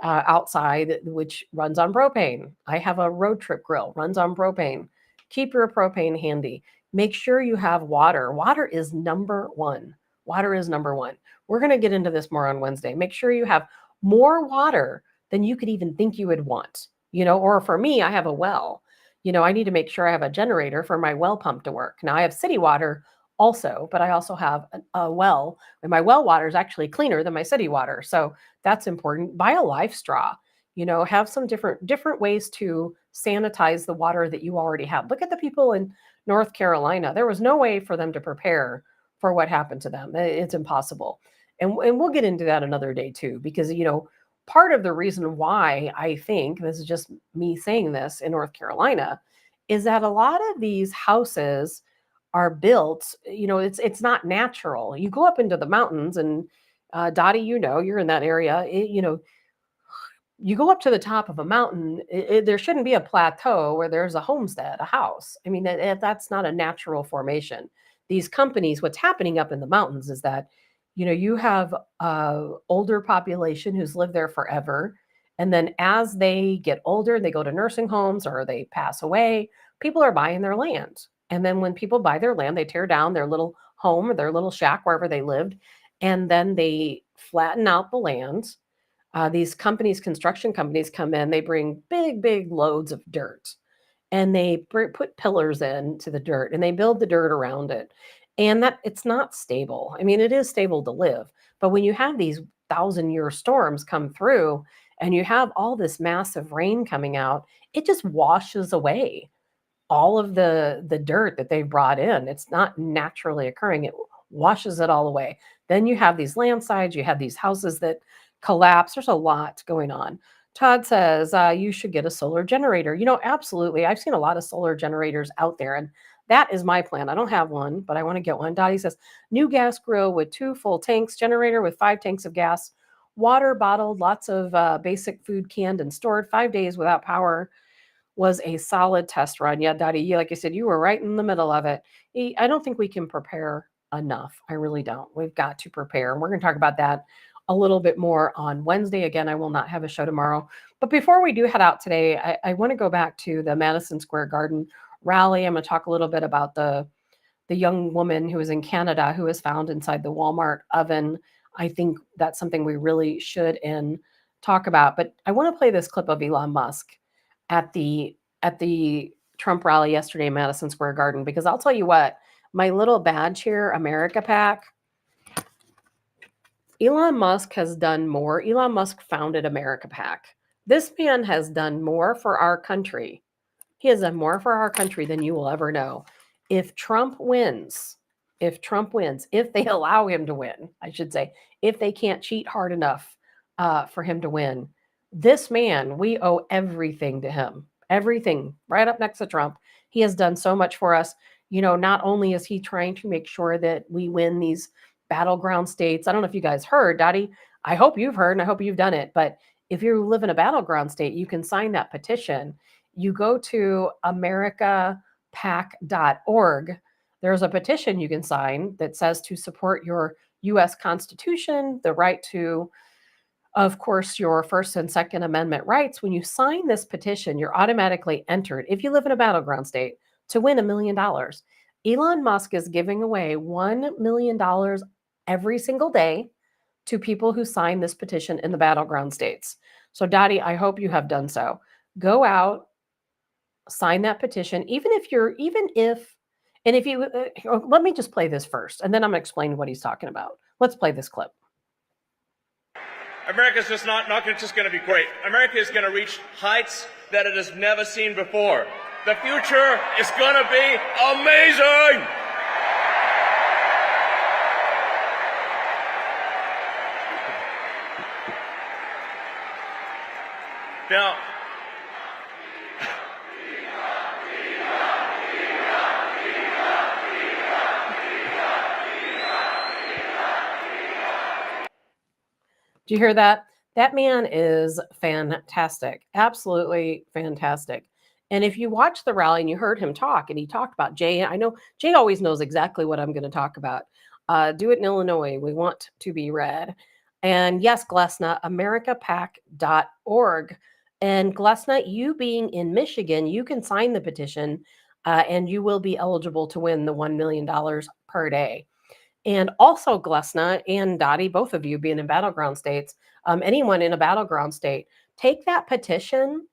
outside, which runs on propane. I have a road trip grill, runs on propane. Keep your propane handy. Make sure you have water. Water is number one. Water is number one. We're going to get into this more on Wednesday. Make sure you have more water than you could even think you would want, or for me, I have a well. I need to make sure I have a generator for my well pump to work. Now I have city water also, but I also have a well, and my well water is actually cleaner than my city water. So that's important. Buy a life straw. Have some different ways to sanitize the water that you already have. Look at the people in North Carolina. There was no way for them to prepare for what happened to them. It's impossible. And we'll get into that another day too, because part of the reason why I think this is just me saying this in North Carolina is that a lot of these houses are built, it's not natural. You go up into the mountains and Dottie, you're in that area. You go up to the top of a mountain, there shouldn't be a plateau where there's a homestead, a house. I mean, that's not a natural formation. These companies, what's happening up in the mountains is that, you have older population who's lived there forever. And then as they get older, they go to nursing homes or they pass away, people are buying their land. And then when people buy their land, they tear down their little home or their little shack wherever they lived. And then they flatten out the land. These companies, construction companies come in, they bring big loads of dirt and they put pillars into the dirt and they build the dirt around it. And that it's not stable. I mean, it is stable to live, but when you have these 1,000-year storms come through and you have all this massive rain coming out, it just washes away all of the dirt that they've brought in. It's not naturally occurring. It washes it all away. Then you have these landslides, you have these houses that collapse. There's a lot going on. Todd says you should get a solar generator. Absolutely. I've seen a lot of solar generators out there, and that is my plan. I don't have one, but I want to get one. Dottie says new gas grill with 2 full tanks, generator with 5 tanks of gas, water bottled, lots of basic food canned and stored, 5 days without power was a solid test run. Yeah, Dottie, like I said, you were right in the middle of it. I don't think we can prepare enough. I really don't. We've got to prepare. And we're going to talk about that a little bit more on Wednesday. Again, I will not have a show tomorrow. But before we do head out today, I want to go back to the Madison Square Garden rally. I'm going to talk a little bit about the young woman who was in Canada who was found inside the Walmart oven. I think that's something we really should talk about. But I want to play this clip of Elon Musk at the Trump rally yesterday in Madison Square Garden, because I'll tell you what, my little badge here, America PAC, Elon Musk has done more. Elon Musk founded America PAC. This man has done more for our country. He has done more for our country than you will ever know. If Trump wins, if they allow him to win, I should say, if they can't cheat hard enough for him to win, this man, we owe everything to him. Everything, right up next to Trump. He has done so much for us. Not only is he trying to make sure that we win these battleground states. I don't know if you guys heard, Dottie. I hope you've heard and I hope you've done it. But if you live in a battleground state, you can sign that petition. You go to americapac.org. There's a petition you can sign that says to support your U.S. Constitution, the right to, of course, your First and Second Amendment rights. When you sign this petition, you're automatically entered, if you live in a battleground state, to win $1 million. Elon Musk is giving away $1 million every single day to people who sign this petition in the battleground states. So, Dottie, I hope you have done so. Go out, sign that petition, let me just play this first, and then I'm going to explain what he's talking about. Let's play this clip. America's just not just going to be great. America is going to reach heights that it has never seen before. The future is going to be amazing! Now, do you hear that? That man is fantastic. Absolutely fantastic. And if you watch the rally and you heard him talk, and he talked about Jay, I know Jay always knows exactly what I'm going to talk about. Do it in Illinois. We want to be red. And yes, Glesna, americapac.org. And Glesna, you being in Michigan, you can sign the petition and you will be eligible to win the $1 million per day. And also, Glesna and Dottie, both of you being in battleground states, anyone in a battleground state, take that petition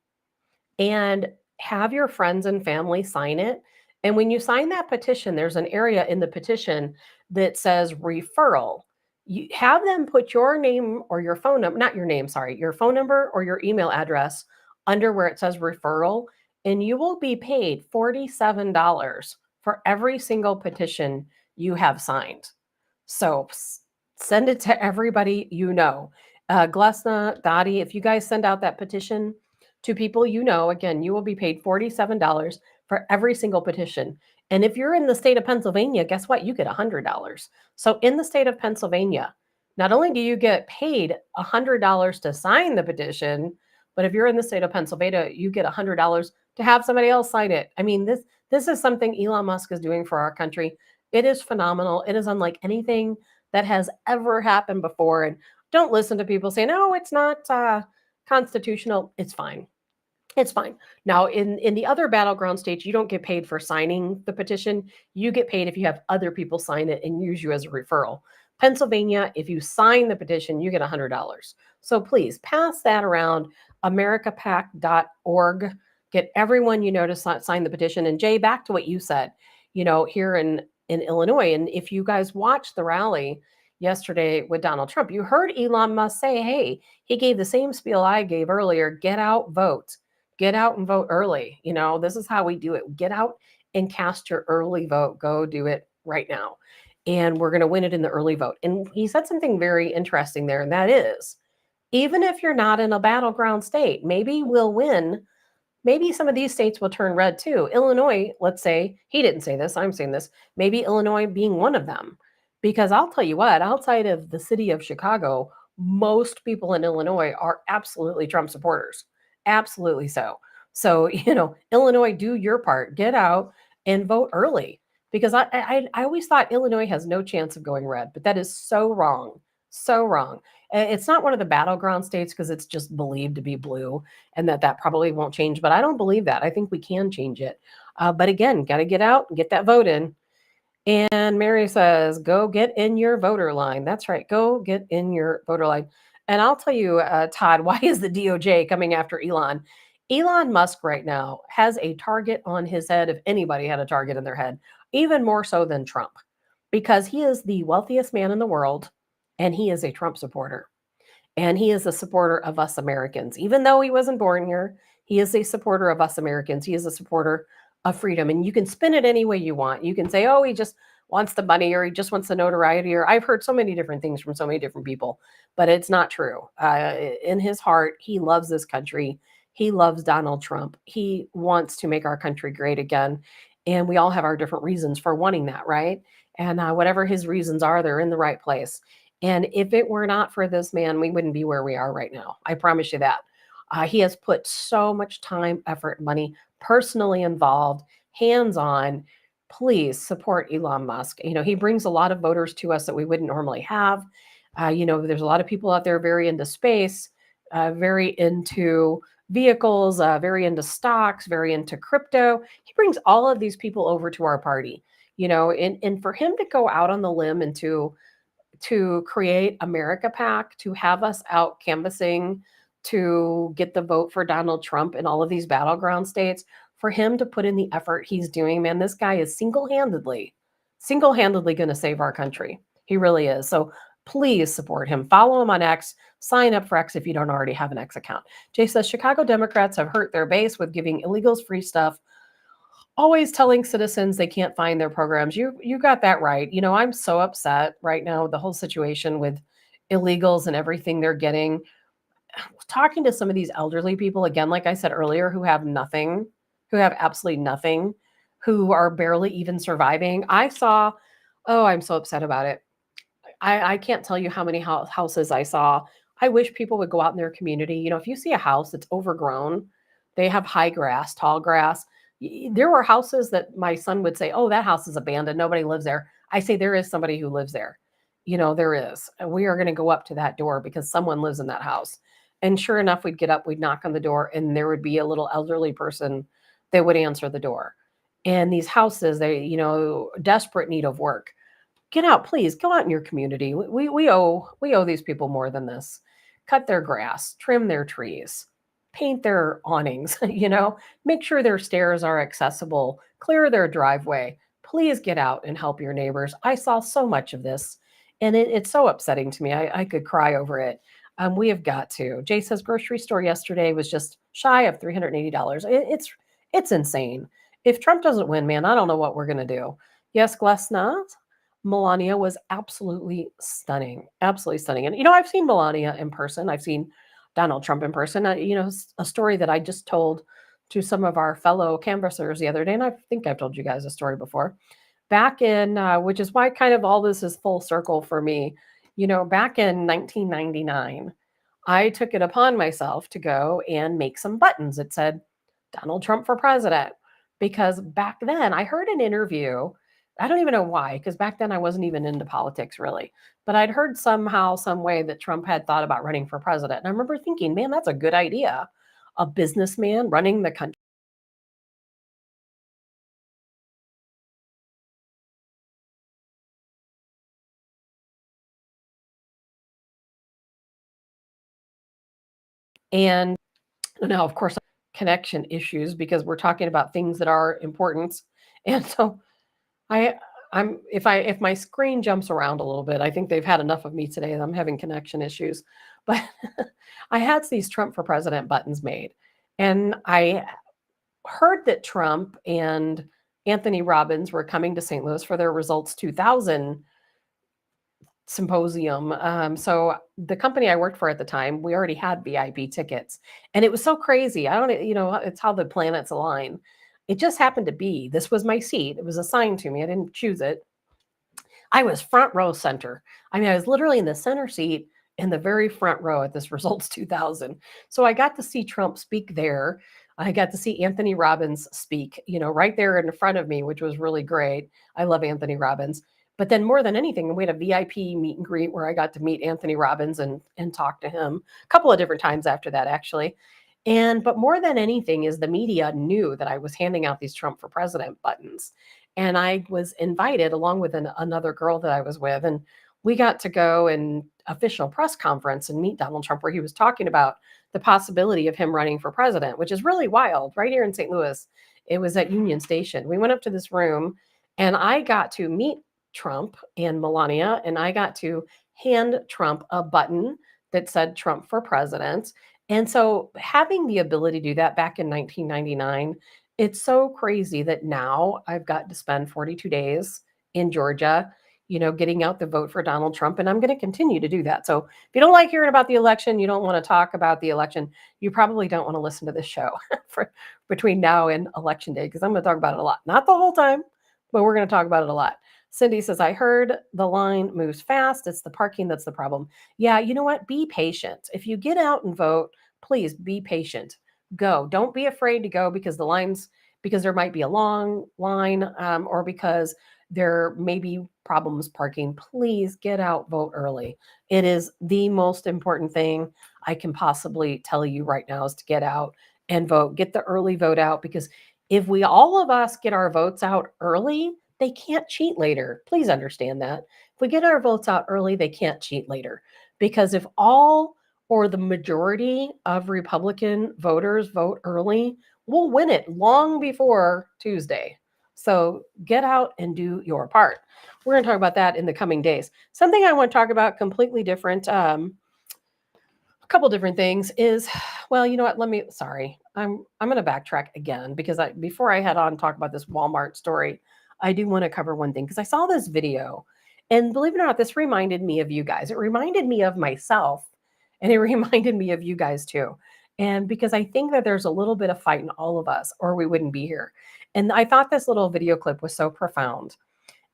and have your friends and family sign it. And when you sign that petition, there's an area in the petition that says referral. You have them put your name or your phone number, not your name, sorry, your phone number or your email address under where it says referral, and you will be paid $47 for every single petition you have signed. So send it to everybody you know. Glesna, Dottie, if you guys send out that petition to people you know, again, you will be paid $47 for every single petition. And if you're in the state of Pennsylvania, guess what? You get $100. So in the state of Pennsylvania, not only do you get paid $100 to sign the petition, but if you're in the state of Pennsylvania, you get $100 to have somebody else sign it. I mean, this is something Elon Musk is doing for our country. It is phenomenal. It is unlike anything that has ever happened before. And don't listen to people saying, "No, it's not constitutional." It's fine. It's fine. Now, in the other battleground states, you don't get paid for signing the petition. You get paid if you have other people sign it and use you as a referral. Pennsylvania, if you sign the petition, you get $100. So please pass that around. AmericaPAC.org. Get everyone you know to sign the petition. And Jay, back to what you said, here in Illinois, and if you guys watched the rally yesterday with Donald Trump, you heard Elon Musk say, hey, he gave the same spiel I gave earlier: get out, vote. Get out and vote early. This is how we do it. Get out and cast your early vote. Go do it right now. And we're going to win it in the early vote. And he said something very interesting there, and that is, even if you're not in a battleground state, maybe we'll win. Maybe some of these states will turn red too. Illinois, let's say, he didn't say this, I'm saying this, maybe Illinois being one of them. Because I'll tell you what, outside of the city of Chicago, most people in Illinois are absolutely Trump supporters. Absolutely so. So, Illinois, do your part. Get out and vote early. Because I always thought Illinois has no chance of going red, but that is so wrong. So wrong. It's not one of the battleground states because it's just believed to be blue, and that probably won't change. But I don't believe that. I think we can change it. But again, got to get out and get that vote in. And Mary says, go get in your voter line. That's right. Go get in your voter line. And I'll tell you, Todd, why is the DOJ coming after Elon? Elon Musk right now has a target on his head, if anybody had a target in their head, even more so than Trump, because he is the wealthiest man in the world, and he is a Trump supporter. And he is a supporter of us Americans. Even though he wasn't born here, he is a supporter of us Americans. He is a supporter of freedom. And you can spin it any way you want. You can say, oh, he just wants the money, or he just wants the notoriety, or I've heard so many different things from so many different people, but it's not true. In his heart, he loves this country. He loves Donald Trump. He wants to make our country great again. And we all have our different reasons for wanting that, right? And whatever his reasons are, they're in the right place. And if it were not for this man, we wouldn't be where we are right now. I promise you that. He has put so much time, effort, money, personally involved, hands-on. Please support Elon Musk. He brings a lot of voters to us that we wouldn't normally have. There's a lot of people out there very into space, very into vehicles, very into stocks, very into crypto. He brings all of these people over to our party, and for him to go out on the limb and to create America PAC, to have us out canvassing to get the vote for Donald Trump in all of these battleground states, for him to put in the effort he's doing, man, this guy is single-handedly going to save our country. He really is. So please support him. Follow him on X. Sign up for X if you don't already have an X account. Jay says, Chicago Democrats have hurt their base with giving illegals free stuff, always telling citizens they can't find their programs. You got that right. I'm so upset right now, the whole situation with illegals and everything they're getting. Talking to some of these elderly people, again, like I said earlier, who have nothing, who have absolutely nothing, who are barely even surviving. I'm so upset about it. I can't tell you how many houses I saw. I wish people would go out in their community. If you see a house that's overgrown, they have high grass, tall grass. There were houses that my son would say, oh, that house is abandoned. Nobody lives there. I say, there is somebody who lives there. There is. And we are going to go up to that door because someone lives in that house. And sure enough, we'd get up, we'd knock on the door, and there would be a little elderly person that would answer the door. And these houses, they, desperate need of work. Get out, please. Go out in your community. We owe these people more than this. Cut their grass, trim their trees, paint their awnings, make sure their stairs are accessible, clear their driveway. Please get out and help your neighbors. I saw so much of this, and it's so upsetting to me. I could cry over it. We have got to. Jay says grocery store yesterday was just shy of $380. It's insane. If Trump doesn't win, man, I don't know what we're gonna do. Yes, Glesna, Melania was absolutely stunning, absolutely stunning. And I've seen Melania in person. I've seen Donald Trump in person. A story that I just told to some of our fellow canvassers the other day, and I think I've told you guys a story before. Back in, which is why kind of all this is full circle for me. Back in 1999, I took it upon myself to go and make some buttons. It said Donald Trump for president. Because back then I heard an interview. I don't even know why, because back then I wasn't even into politics really. But I'd heard somehow, some way that Trump had thought about running for president. And I remember thinking, man, that's a good idea. A businessman running the country. And now, of course, connection issues because we're talking about things that are important. And so if my screen jumps around a little bit, I think they've had enough of me today. I'm having connection issues. But I had these Trump for president buttons made. And I heard that Trump and Anthony Robbins were coming to St. Louis for their Results 2000 symposium. So the company I worked for at the time, we already had VIP tickets, and it was so crazy. I don't, it's how the planets align. It just happened to be, this was my seat. It was assigned to me. I didn't choose it. I was front row center. I mean, I was literally in the center seat in the very front row at this Results 2000. So I got to see Trump speak there. I got to see Anthony Robbins speak, right there in front of me, which was really great. I love Anthony Robbins. But then more than anything, we had a VIP meet and greet where I got to meet Anthony Robbins and talk to him a couple of different times after that, actually. But more than anything is the media knew that I was handing out these Trump for president buttons. And I was invited along with another girl that I was with. And we got to go and official press conference and meet Donald Trump, where he was talking about the possibility of him running for president, which is really wild, right here in St. Louis. It was at Union Station. We went up to this room and I got to meet Trump and Melania, and I got to hand Trump a button that said Trump for president. And so having the ability to do that back in 1999, it's so crazy that now I've got to spend 42 days in Georgia, getting out the vote for Donald Trump. And I'm going to continue to do that. So if you don't like hearing about the election, you don't want to talk about the election, you probably don't want to listen to this show for between now and election day, because I'm going to talk about it a lot. Not the whole time, but we're going to talk about it a lot. Cindy says, I heard the line moves fast. It's the parking that's the problem. Yeah, you know what? Be patient. If you get out and vote, please be patient. Go. Don't be afraid to go because there might be a long line or because there may be problems parking. Please get out, vote early. It is the most important thing I can possibly tell you right now is to get out and vote. Get the early vote out, because if all of us get our votes out early, they can't cheat later. Please understand that. If we get our votes out early, they can't cheat later. Because if all or the majority of Republican voters vote early, we'll win it long before Tuesday. So get out and do your part. We're going to talk about that in the coming days. Something I want to talk about completely different, a couple different things is, well, you know what? I'm going to backtrack again because before I head on talk about this Walmart story, I do want to cover one thing because I saw this video, and believe it or not, this reminded me of you guys. It reminded me of myself, and it reminded me of you guys too. And because I think that there's a little bit of fight in all of us, or we wouldn't be here. And I thought this little video clip was so profound.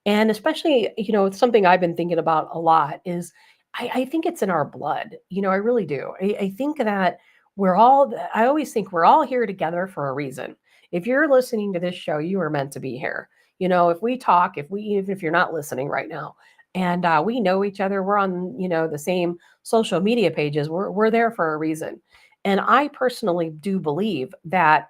And especially, it's something I've been thinking about a lot is I think it's in our blood. I really do. I think that I always think we're all here together for a reason. If you're listening to this show, you are meant to be here. If we talk, even if you're not listening right now, and we know each other, we're on, the same social media pages, we're there for a reason. And I personally do believe that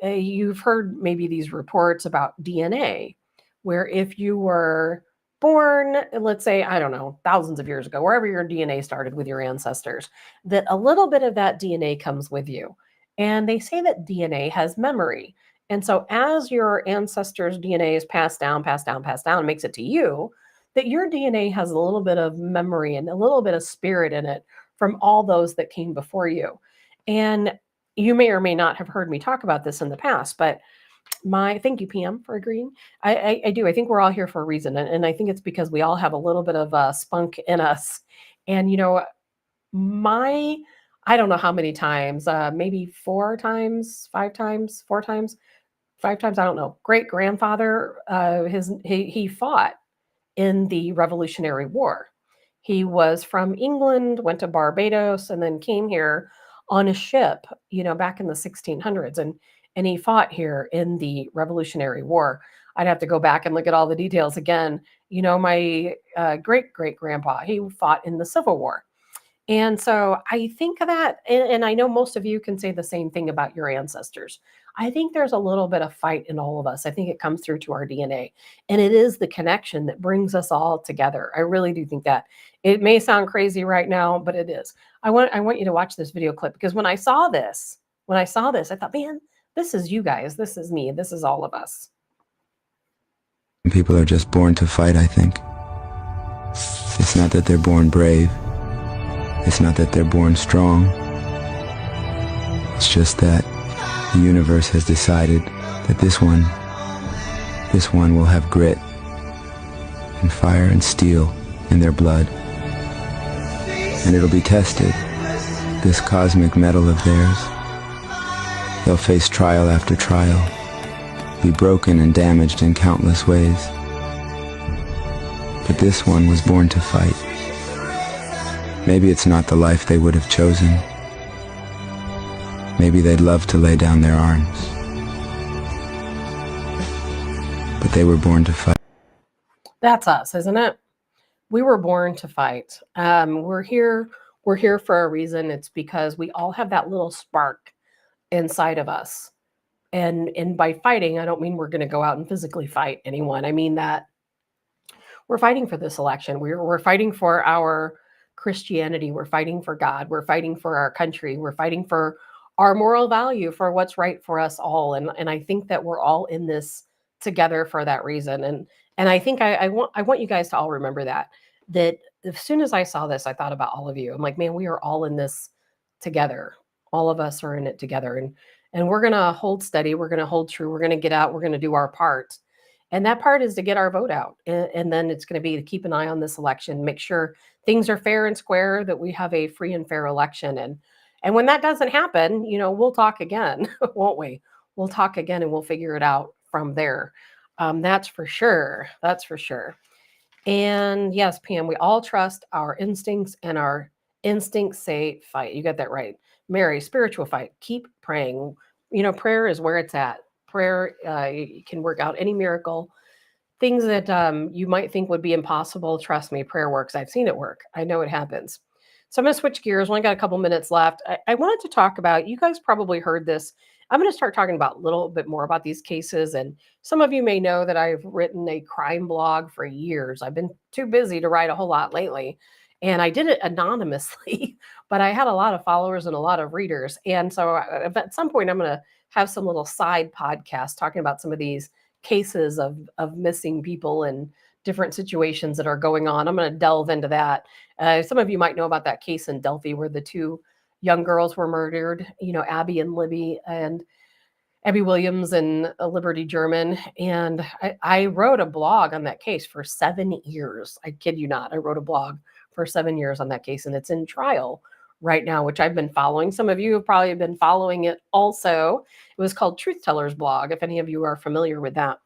you've heard maybe these reports about DNA, where if you were born, let's say, I don't know, thousands of years ago, wherever your DNA started with your ancestors, that a little bit of that DNA comes with you. And they say that DNA has memory. And so as your ancestors' DNA is passed down, and makes it to you, that your DNA has a little bit of memory and a little bit of spirit in it from all those that came before you. And you may or may not have heard me talk about this in the past, but thank you, PM, for agreeing. I do. I think we're all here for a reason. And I think it's because we all have a little bit of spunk in us. And, my, I don't know how many times, maybe 4 times, 5 times, 4 times, 5 times, I don't know. Great grandfather, he fought in the Revolutionary War. He was from England, went to Barbados, and then came here on a ship, back in the 1600s, and he fought here in the Revolutionary War. I'd have to go back and look at all the details again. My great great grandpa, he fought in the Civil War. And so I think that, and I know most of you can say the same thing about your ancestors. I think there's a little bit of fight in all of us. I think it comes through to our DNA. And it is the connection that brings us all together. I really do think that. It may sound crazy right now, but it is. I want you to watch this video clip, because when I saw this, I thought, man, this is you guys. This is me. This is all of us. People are just born to fight, I think. It's not that they're born brave. It's not that they're born strong. It's just that the universe has decided that this one will have grit and fire and steel in their blood. And it'll be tested, this cosmic metal of theirs. They'll face trial after trial, be broken and damaged in countless ways. But this one was born to fight. Maybe it's not the life they would have chosen. Maybe they'd love to lay down their arms. But they were born to fight. That's us, isn't it? We were born to fight. We're here for a reason. It's because we all have that little spark inside of us. And by fighting, I don't mean we're going to go out and physically fight anyone. I mean that we're fighting for this election. We're fighting for our Christianity. We're fighting for God. We're fighting for our country. We're fighting for our moral value, for what's right for us all. And I think that we're all in this together for that reason. And I think I want you guys to all remember that as soon as I saw this, I thought about all of you. I'm like, man, we are all in this together. All of us are in it together. And we're going to hold steady. We're going to hold true. We're going to get out. We're going to do our part. And that part is to get our vote out. And then it's going to be to keep an eye on this election, make sure things are fair and square, that we have a free and fair election. And when that doesn't happen, we'll talk again, won't we? We'll talk again and we'll figure it out from there. That's for sure. That's for sure. And yes, Pam, we all trust our instincts, and our instincts say fight. You got that right. Mary, spiritual fight. Keep praying. Prayer is where it's at. Prayer can work out any miracle. Things that you might think would be impossible, trust me, prayer works. I've seen it work. I know it happens. So I'm going to switch gears. We only got a couple minutes left. I wanted to talk about, you guys probably heard this. I'm going to start talking about a little bit more about these cases. And some of you may know that I've written a crime blog for years. I've been too busy to write a whole lot lately. And I did it anonymously, but I had a lot of followers and a lot of readers. And so at some point, I'm going to have some little side podcast talking about some of these cases of missing people and different situations that are going on. I'm going to delve into that. Some of you might know about that case in Delphi where the two young girls were murdered, Abby and Libby, and Abby Williams and Liberty German. And I wrote a blog on that case for 7 years. I kid you not. I wrote a blog for 7 years on that case, and it's in trial right now, which I've been following. Some of you have probably been following it also. It was called Truth Teller's Blog, if any of you are familiar with that.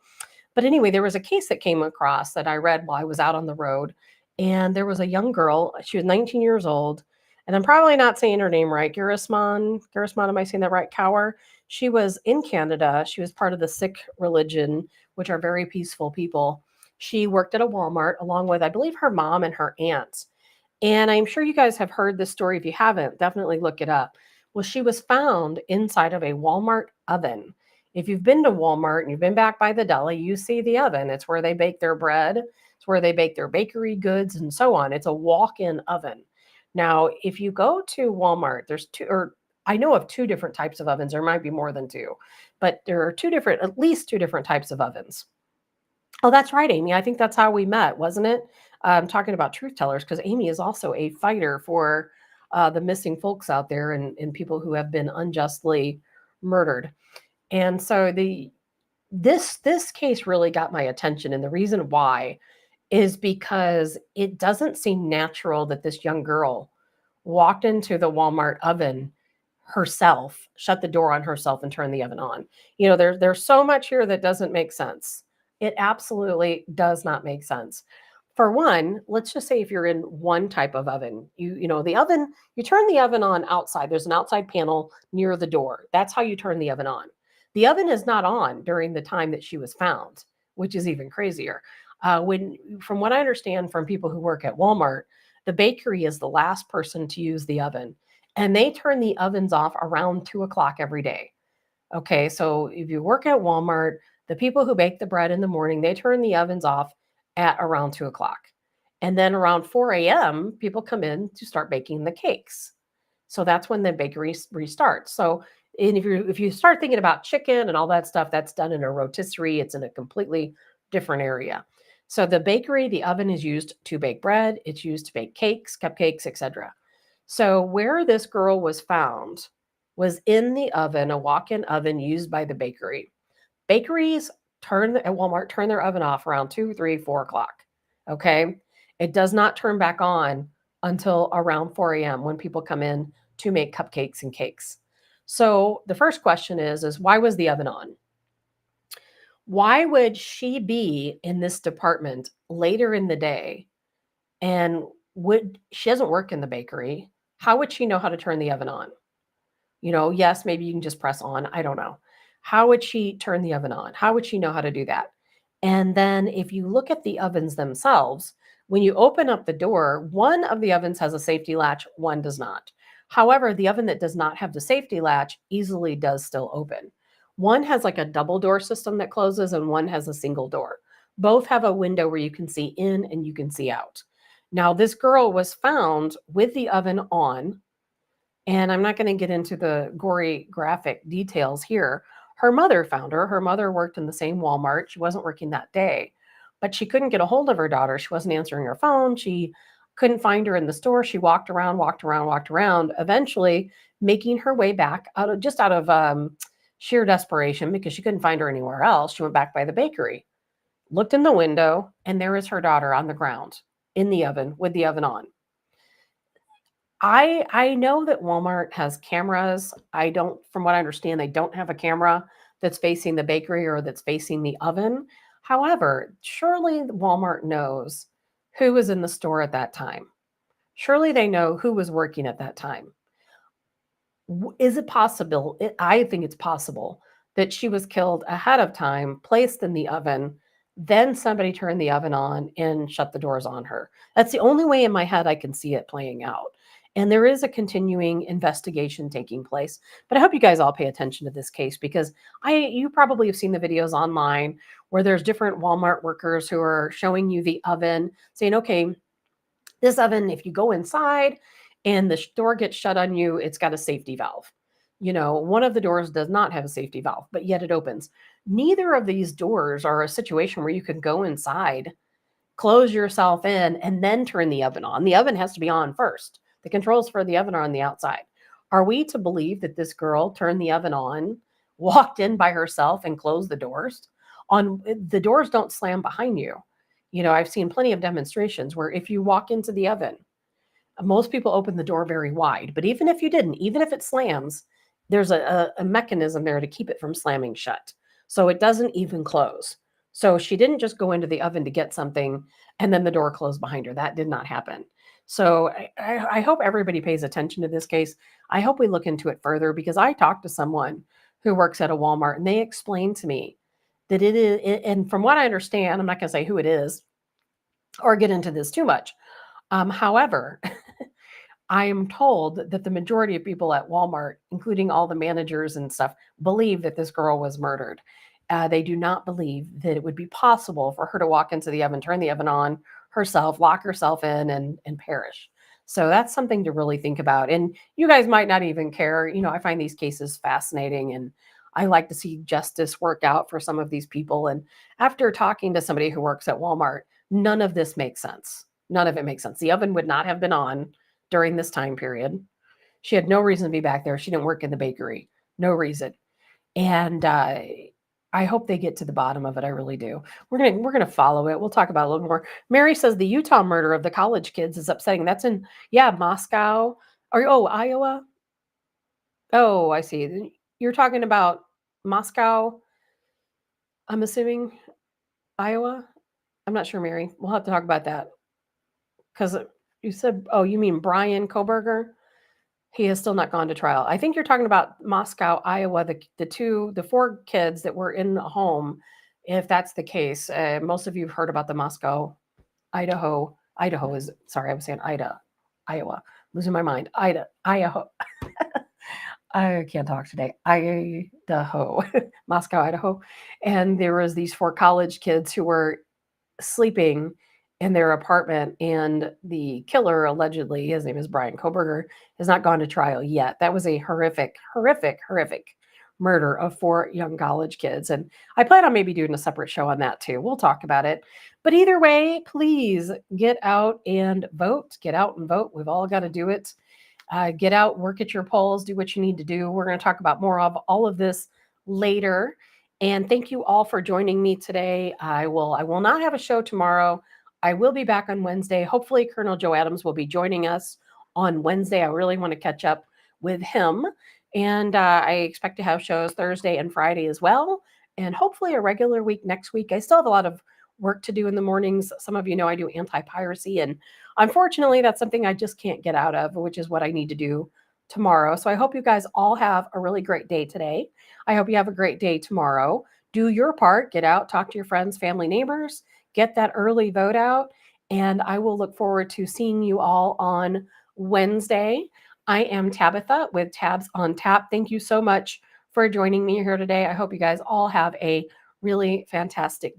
But anyway, there was a case that came across that I read while I was out on the road. And there was a young girl. She was 19 years old. And I'm probably not saying her name right. Garisman, am I saying that right? Kaur. She was in Canada. She was part of the Sikh religion, which are very peaceful people. She worked at a Walmart along with, I believe, her mom and her aunt. And I'm sure you guys have heard this story. If you haven't, definitely look it up. Well, she was found inside of a Walmart oven. If you've been to Walmart and you've been back by the deli, you see the oven. It's where they bake their bread. It's where they bake their bakery goods and so on. It's a walk-in oven. Now, if you go to Walmart, there's two, or I know of 2 different types of ovens. There might be more than 2, but there are at least 2 different types of ovens. Oh, that's right, Amy. I think that's how we met, wasn't it? Talking about truth tellers, because Amy is also a fighter for the missing folks out there and people who have been unjustly murdered. And so this case really got my attention, and the reason why is because it doesn't seem natural that this young girl walked into the Walmart oven herself, shut the door on herself, and turned the oven on. There's so much here that doesn't make sense. It absolutely does not make sense. For one, let's just say if you're in one type of oven, the oven, you turn the oven on outside. There's an outside panel near the door. That's how you turn the oven on. The oven is not on during the time that she was found, which is even crazier. From what I understand from people who work at Walmart, the bakery is the last person to use the oven, and they turn the ovens off around 2 o'clock every day. Okay, so if you work at Walmart, the people who bake the bread in the morning, they turn the ovens off at around 2 o'clock. And then around 4 a.m., people come in to start baking the cakes. So that's when the bakery restarts. So and if you start thinking about chicken and all that stuff, that's done in a rotisserie. It's in a completely different area. So the bakery, the oven is used to bake bread. It's used to bake cakes, cupcakes, etc. So where this girl was found was in the oven, a walk-in oven used by the bakery. Bakeries at Walmart turn their oven off around 2, 3, 4 o'clock. Okay. It does not turn back on until around 4 a.m. when people come in to make cupcakes and cakes. So the first question is why was the oven on? Why would she be in this department later in the day? And she doesn't work in the bakery. How would she know how to turn the oven on? Yes, maybe you can just press on. I don't know. How would she turn the oven on? How would she know how to do that? And then if you look at the ovens themselves, when you open up the door, one of the ovens has a safety latch, one does not. However, the oven that does not have the safety latch easily does still open. One has like a double door system that closes, and one has a single door. Both have a window where you can see in and you can see out. Now, this girl was found with the oven on, and I'm not going to get into the gory graphic details here. Her mother found her. Her mother worked in the same Walmart. She wasn't working that day, but she couldn't get a hold of her daughter. She wasn't answering her phone. She couldn't find her in the store. She walked around, eventually making her way back out of sheer desperation because she couldn't find her anywhere else. She went back by the bakery, looked in the window, and there is her daughter on the ground in the oven with the oven on. I know that Walmart has cameras. From what I understand, they don't have a camera that's facing the bakery or that's facing the oven. However, surely Walmart knows who was in the store at that time. Surely they know who was working at that time. Is it possible? I think it's possible that she was killed ahead of time, placed in the oven, then somebody turned the oven on and shut the doors on her. That's the only way in my head I can see it playing out. And there is a continuing investigation taking place. But I hope you guys all pay attention to this case because you probably have seen the videos online where there's different Walmart workers who are showing you the oven, saying, okay, this oven, if you go inside and the door gets shut on you, it's got a safety valve. One of the doors does not have a safety valve, but yet it opens. Neither of these doors are a situation where you can go inside, close yourself in, and then turn the oven on. The oven has to be on first. The controls for the oven are on the outside. Are we to believe that this girl turned the oven on, walked in by herself, and closed the doors? The doors don't slam behind you. I've seen plenty of demonstrations where if you walk into the oven, most people open the door very wide. But even if you didn't, even if it slams, there's a mechanism there to keep it from slamming shut. So it doesn't even close. So she didn't just go into the oven to get something and then the door closed behind her. That did not happen. So I hope everybody pays attention to this case. I hope we look into it further because I talked to someone who works at a Walmart and they explained to me that it is, and from what I understand, I'm not going to say who it is or get into this too much. However, I am told that the majority of people at Walmart, including all the managers and stuff, believe that this girl was murdered. They do not believe that it would be possible for her to walk into the oven, turn the oven on herself, lock herself in, and perish. So that's something to really think about. And you guys might not even care. I find these cases fascinating, and I like to see justice work out for some of these people. And after talking to somebody who works at Walmart, none of this makes sense. None of it makes sense. The oven would not have been on during this time period. She had no reason to be back there. She didn't work in the bakery. No reason. And I hope they get to the bottom of it. I really do. We're gonna follow it. We'll talk about it a little more. Mary says the Utah murder of the college kids is upsetting. That's in Moscow. Iowa. Oh, I see. You're talking about Moscow. I'm assuming Iowa. I'm not sure, Mary. We'll have to talk about that because you said, oh, you mean Brian Koberger? He has still not gone to trial. I think you're talking about Moscow, Iowa, the four kids that were in the home. If that's the case, most of you have heard about the Moscow, Idaho. Idaho is, sorry, I was saying Iowa. Losing my mind. Idaho. I can't talk today. Idaho, Moscow, Idaho. And there was these four college kids who were sleeping in their apartment, and the killer, allegedly, his name is Brian Koberger, has not gone to trial yet. That was a horrific murder of four young college kids. And I plan on maybe doing a separate show on that too. We'll talk about it. But either way, please get out and vote. Get out and vote. We've all got to do it. Get out, work at your polls, do what you need to do. We're going to talk about more of all of this later. And thank you all for joining me today. I will not have a show tomorrow. I will be back on Wednesday. Hopefully, Colonel Joe Adams will be joining us on Wednesday. I really want to catch up with him. And I expect to have shows Thursday and Friday as well. And hopefully a regular week next week. I still have a lot of work to do in the mornings. Some of you know I do anti-piracy. And unfortunately, that's something I just can't get out of, which is what I need to do tomorrow. So I hope you guys all have a really great day today. I hope you have a great day tomorrow. Do your part. Get out, talk to your friends, family, neighbors. Get that early vote out. And I will look forward to seeing you all on Wednesday. I am Tabitha with Tabs on Tap. Thank you so much for joining me here today. I hope you guys all have a really fantastic